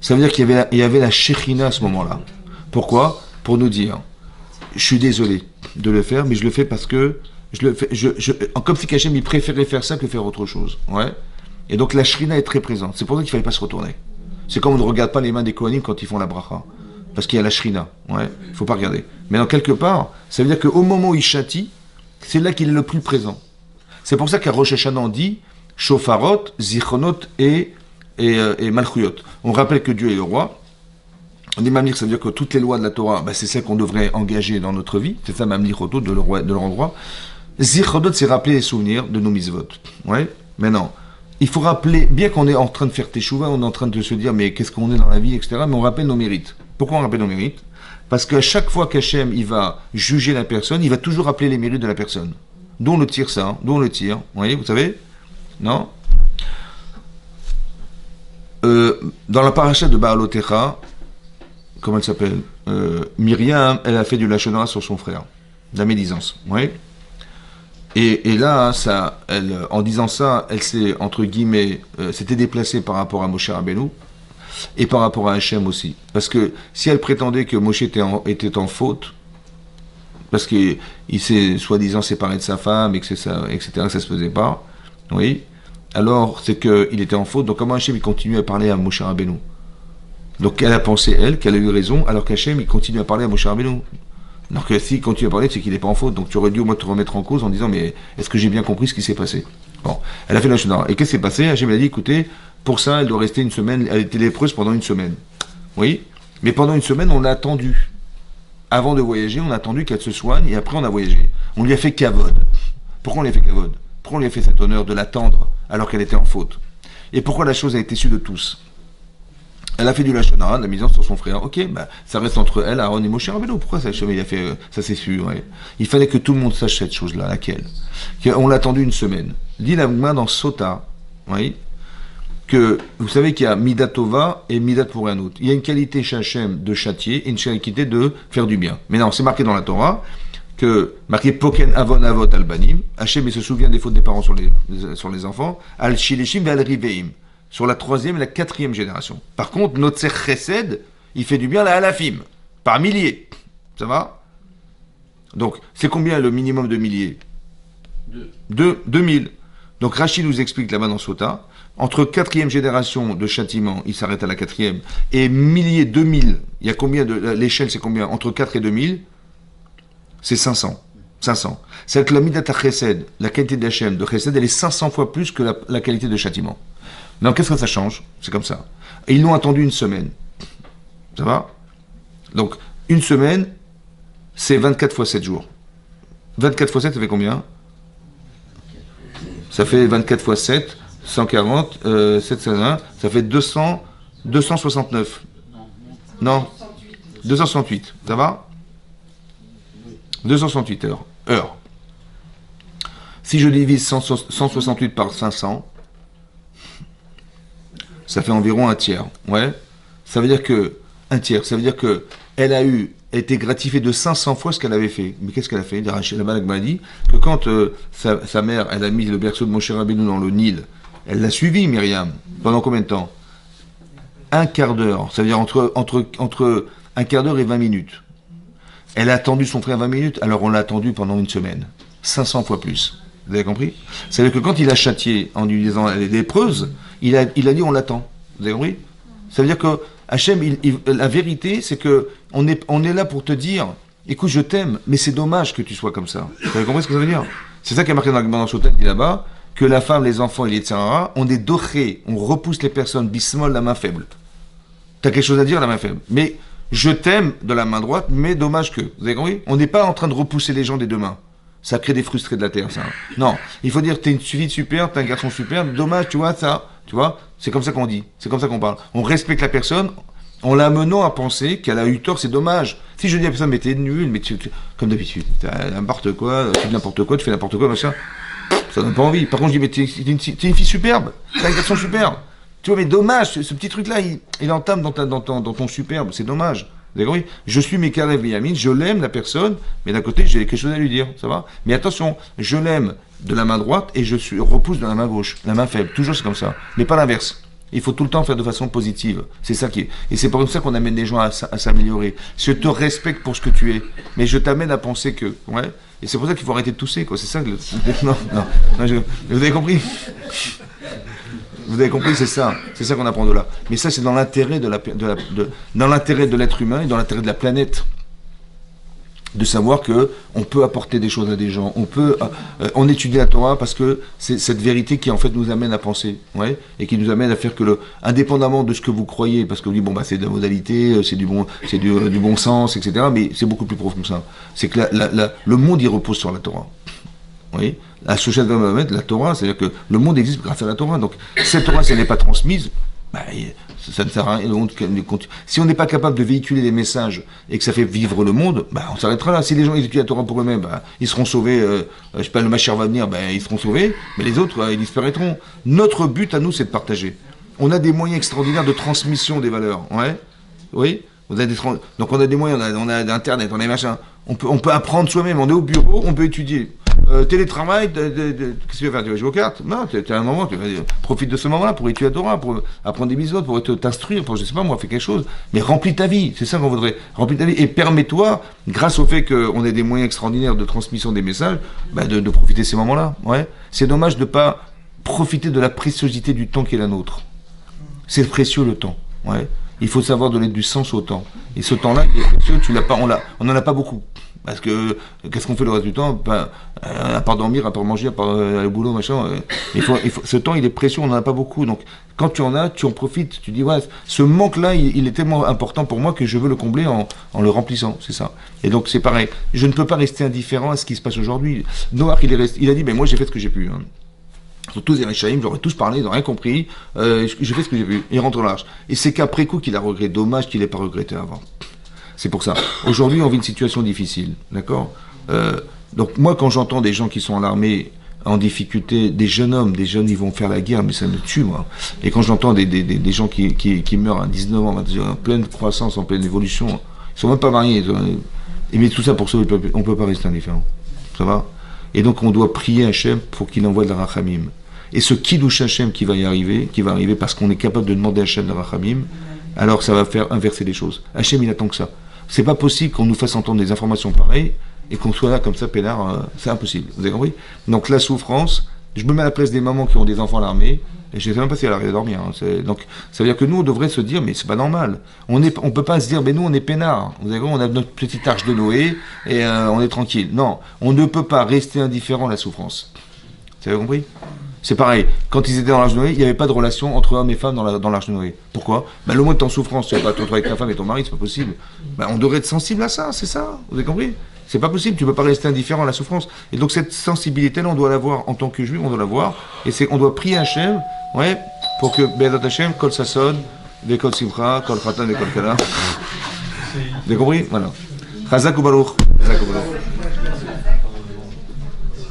Ça veut dire qu'il y avait la Shekhinah à ce moment-là. Pourquoi? Pour nous dire, je suis désolé de le faire, mais je le fais parce que comme si Hachem, il préférait faire ça que faire autre chose. Ouais. Et donc la shrina est très présente. C'est pour ça qu'il ne fallait pas se retourner. C'est comme on ne regarde pas les mains des Kohanim quand ils font la bracha. Parce qu'il y a la shrina. Ouais. Il ne faut pas regarder. Mais dans quelque part, ça veut dire qu'au moment où il châtie, c'est là qu'il est le plus présent. C'est pour ça qu'à Rosh Hashanah, on dit Shofarot, Zichronot et Malchuyot. On rappelle que Dieu est le roi. On dit Mamlich, ça veut dire que toutes les lois de la Torah, c'est celles qu'on devrait engager dans notre vie. C'est ça Mamlich Oto, de le rendre roi. Zichronot, c'est rappeler les souvenirs de nos mitzvot. Ouais. Maintenant, il faut rappeler, bien qu'on est en train de faire teshuva, on est en train de se dire, mais qu'est-ce qu'on est dans la vie, etc. Mais on rappelle nos mérites. Pourquoi on rappelle nos mérites? Parce qu'à chaque fois qu'Hachem, il va juger la personne, il va toujours rappeler les mérites de la personne. D'où on le tire ça, hein, d'où on le tire. Vous voyez, vous savez? Non? Dans la paracha de Baalotecha, comment elle s'appelle? Myriam, elle a fait du lachon hara sur son frère. De la médisance. Vous voyez? Et là, en disant ça, elle s'est, entre guillemets, s'était déplacée par rapport à Moshe Rabbeinu et par rapport à Hachem aussi. Parce que si elle prétendait que Moshe était en faute, parce qu'il s'est soi-disant séparé de sa femme, et que ça se faisait pas, oui, alors c'est qu'il était en faute. Donc comment Hachem il continue à parler à Moshe Rabbeinu? Donc elle a pensé, elle, qu'elle a eu raison, alors qu'Hachem il continue à parler à Moshe Rabbeinu. Alors que s'il continue à parler, c'est qu'il n'est pas en faute. Donc tu aurais dû au moins te remettre en cause en disant, mais est-ce que j'ai bien compris ce qui s'est passé? Bon, elle a fait la chose. Et qu'est-ce qui s'est passé? Hachem a dit, écoutez, pour ça, elle doit rester une semaine, elle était lépreuse pendant une semaine. Oui, mais pendant une semaine, on l'a attendu. Avant de voyager, on a attendu qu'elle se soigne et après on a voyagé. On lui a fait kavod. Pourquoi on lui a fait kavod? Pourquoi on lui a fait cet honneur de l'attendre alors qu'elle était en faute? Et pourquoi la chose a été su de tous? Elle a fait du lachon hara, de la misance sur son frère. Ok, ça reste entre elle, Aaron et Moshe Rabbeinu. Pourquoi ça, il a fait ça, c'est sûr. Ouais. Il fallait que tout le monde sache cette chose-là, laquelle? On l'a attendu une semaine. Dit la main dans Sota, oui, que vous savez qu'il y a Midat Tova et Midat pour un autre. Il y a une qualité chez Hachem de châtier et une qualité de faire du bien. Mais non, c'est marqué dans la Torah que marqué Poken Avon Avot Albanim. Hachem il se souvient des fautes des parents sur les enfants. Al Shileshim ve Al Riveim. Sur la 3e et la 4e génération. Par contre, notre Chesed, il fait du bien à la Alafim, par milliers. Ça va? Donc, c'est combien le minimum de milliers? 2000. Donc, Rachid nous explique là-bas dans Sota, entre 4e génération de châtiment, il s'arrête à la 4e, et milliers, 2000, il y a combien l'échelle, c'est combien? Entre 4 et 2000, c'est 500. 500. C'est-à-dire que la Midat Chesed, la qualité d'Hachem de Chesed, elle est 500 fois plus que la qualité de châtiment. Non, qu'est-ce que ça change? C'est comme ça. Et ils l'ont attendu une semaine. Ça va? Donc, une semaine, c'est 24 fois 7 jours. 24 fois 7, ça fait combien? Ça fait 24 fois 7, 140, 701, ça fait 269. Non? 268. Ça va? 268 heures. Si je divise 168 par 500, ça fait environ un tiers. Ouais. Ça veut dire que un tiers. Ça veut dire que elle a été gratifiée de 500 fois ce qu'elle avait fait. Mais qu'est-ce qu'elle a fait? La Malak m'a dit que quand sa mère, elle a mis le berceau de Moshe Rabbeinu dans le Nil, elle l'a suivi, Myriam. Pendant combien de temps? Un quart d'heure. Ça veut dire entre un quart d'heure et 20 minutes. Elle a attendu son frère 20 minutes, alors on l'a attendu pendant une semaine. 500 fois plus. Vous avez compris? C'est-à-dire que quand il a châtié en lui disant elle est lépreuse, il a dit on l'attend. Vous avez compris? Ça veut dire que Hachem, la vérité, c'est que on est là pour te dire écoute, je t'aime, mais c'est dommage que tu sois comme ça. Vous avez compris ce que ça veut dire? C'est ça qui est marqué dans le Shotel, dit là-bas, que la femme, les enfants et les tzara, on est dorés, on repousse les personnes, bismol, la main faible. T'as quelque chose à dire, la main faible. Mais je t'aime de la main droite, mais dommage que. Vous avez compris? On n'est pas en train de repousser les gens des deux mains. Ça crée des frustrés de la terre, ça. Non, il faut dire, t'es une fille superbe, t'es un garçon superbe, dommage, tu vois, ça, tu vois, c'est comme ça qu'on dit, c'est comme ça qu'on parle. On respecte la personne, en l'amenant à penser qu'elle a eu tort, c'est dommage. Si je dis à la personne, mais t'es nul, mais comme d'habitude, t'as n'importe quoi, tu dis n'importe quoi, tu fais n'importe quoi, machin, ça donne pas envie. Par contre, je dis, mais t'es une fille superbe, t'es un garçon superbe. Tu vois, mais dommage, ce petit truc-là, il entame dans ton superbe, c'est dommage. Vous avez compris? Je suis Mekarev Yamin, je l'aime la personne, mais d'un côté j'ai quelque chose à lui dire, ça va? Mais attention, je l'aime de la main droite et je repousse de la main gauche, la main faible, toujours c'est comme ça, mais pas l'inverse. Il faut tout le temps faire de façon positive, c'est ça qui est. Et c'est pour ça qu'on amène les gens à s'améliorer. Je te respecte pour ce que tu es, mais je t'amène à penser que, ouais. Et c'est pour ça qu'il faut arrêter de tousser, quoi. C'est ça que non, vous avez compris? Vous avez compris, c'est ça qu'on apprend de là. Mais ça, c'est dans l'intérêt dans l'intérêt de l'être humain et dans l'intérêt de la planète. De savoir que on peut apporter des choses à des gens, on étudie la Torah parce que c'est cette vérité qui en fait nous amène à penser, ouais, et qui nous amène à faire que indépendamment de ce que vous croyez, parce que vous dites bon bah c'est de la modalité, c'est du bon sens, etc. Mais c'est beaucoup plus profond que ça. C'est que le monde il repose sur la Torah. Oui, la Shoshat Vamamet, la Torah, c'est-à-dire que le monde existe grâce à la Torah. Donc cette Torah, si elle n'est pas transmise, bah, ça ne sert à rien. Si on n'est pas capable de véhiculer les messages et que ça fait vivre le monde, bah, on s'arrêtera là. Si les gens étudient la Torah pour eux-mêmes, bah, ils seront sauvés. Je sais pas, le Mashiach va venir, bah, ils seront sauvés, mais les autres, ils disparaîtront. Notre but à nous, c'est de partager. On a des moyens extraordinaires de transmission des valeurs. Ouais, oui. Donc on a des moyens, on a Internet, on a des machins. On peut apprendre soi-même. On est au bureau, on peut étudier. Télétravail, qu'est-ce que tu vas faire? Tu vas jouer aux cartes? Non, tu as un moment, profite de ce moment-là pour étudier la Torah, pour apprendre des mitzvot, pour t'instruire, pour, je sais pas moi, faire quelque chose. Mais remplis ta vie, c'est ça qu'on voudrait. Remplis ta vie et permets-toi, grâce au fait qu'on ait des moyens extraordinaires de transmission des messages, bah de profiter de ces moments-là. Ouais. C'est dommage de ne pas profiter de la préciosité du temps qui est la nôtre. C'est précieux le temps. Ouais. Il faut savoir donner du sens au temps. Et ce temps-là, il est précieux, on n'en a pas beaucoup. Parce que, qu'est-ce qu'on fait le reste du temps? À part dormir, à part manger, à part aller au boulot, machin. Ce temps, il est précieux, on n'en a pas beaucoup. Donc, quand tu en as, tu en profites. Tu dis, ouais, ce manque-là, il est tellement important pour moi que je veux le combler en le remplissant. C'est ça. Et donc, c'est pareil. Je ne peux pas rester indifférent à ce qui se passe aujourd'hui. Noach, il a dit, moi, j'ai fait ce que j'ai pu. Hein. Sont tous des Réchaïm, j'aurais tous parlé, ils n'ont rien compris. J'ai fait ce que j'ai pu. Il rentre dans l'arche. Et c'est qu'après coup qu'il a regretté. Dommage qu'il n'ait pas regretté avant. C'est pour ça. Aujourd'hui, on vit une situation difficile, d'accord? Donc moi, quand j'entends des gens qui sont à l'armée en difficulté, des jeunes, ils vont faire la guerre, mais ça me tue, moi. Et quand j'entends des gens qui meurent à 19 ans, en pleine croissance, en pleine évolution, ils sont même pas mariés. Et mais tout ça pour sauver le peuple, on ne peut pas rester indifférent. Ça va? Et donc on doit prier Hachem pour qu'il envoie de la rachamim. Et ce kiddush Hachem qui va arriver parce qu'on est capable de demander à Hachem de la rachamim, alors ça va faire inverser les choses. Hachem, il attend que ça. C'est pas possible qu'on nous fasse entendre des informations pareilles et qu'on soit là comme ça, peinard, c'est impossible. Vous avez compris? Donc la souffrance, je me mets à la place des mamans qui ont des enfants à l'armée, et je ne sais même pas si elle arrive à dormir. Hein. Donc ça veut dire que nous, on devrait se dire, mais c'est pas normal. On peut pas se dire, mais nous, on est peinards. Vous avez compris? On a notre petite arche de Noé et on est tranquille. Non, on ne peut pas rester indifférent à la souffrance. Vous avez compris? C'est pareil, quand ils étaient dans l'Arche de Noé, il n'y avait pas de relation entre hommes et femmes dans l'Arche de Noé. Pourquoi? Le moment où tu es en souffrance, tu vas pas te retrouver avec ta femme et ton mari, c'est pas possible. On devrait être sensible à ça, c'est ça, vous avez compris? C'est pas possible, tu peux pas rester indifférent à la souffrance. Et donc cette sensibilité-là, on doit l'avoir en tant que juif, on doit l'avoir. Et on doit prier Hachem, ouais, pour que Be'edat Hachem, Kol Sasson, Vekol Simcha, Kol Khatan, Vekol Kala. Vous avez compris? Voilà. Chazak ou Baruch.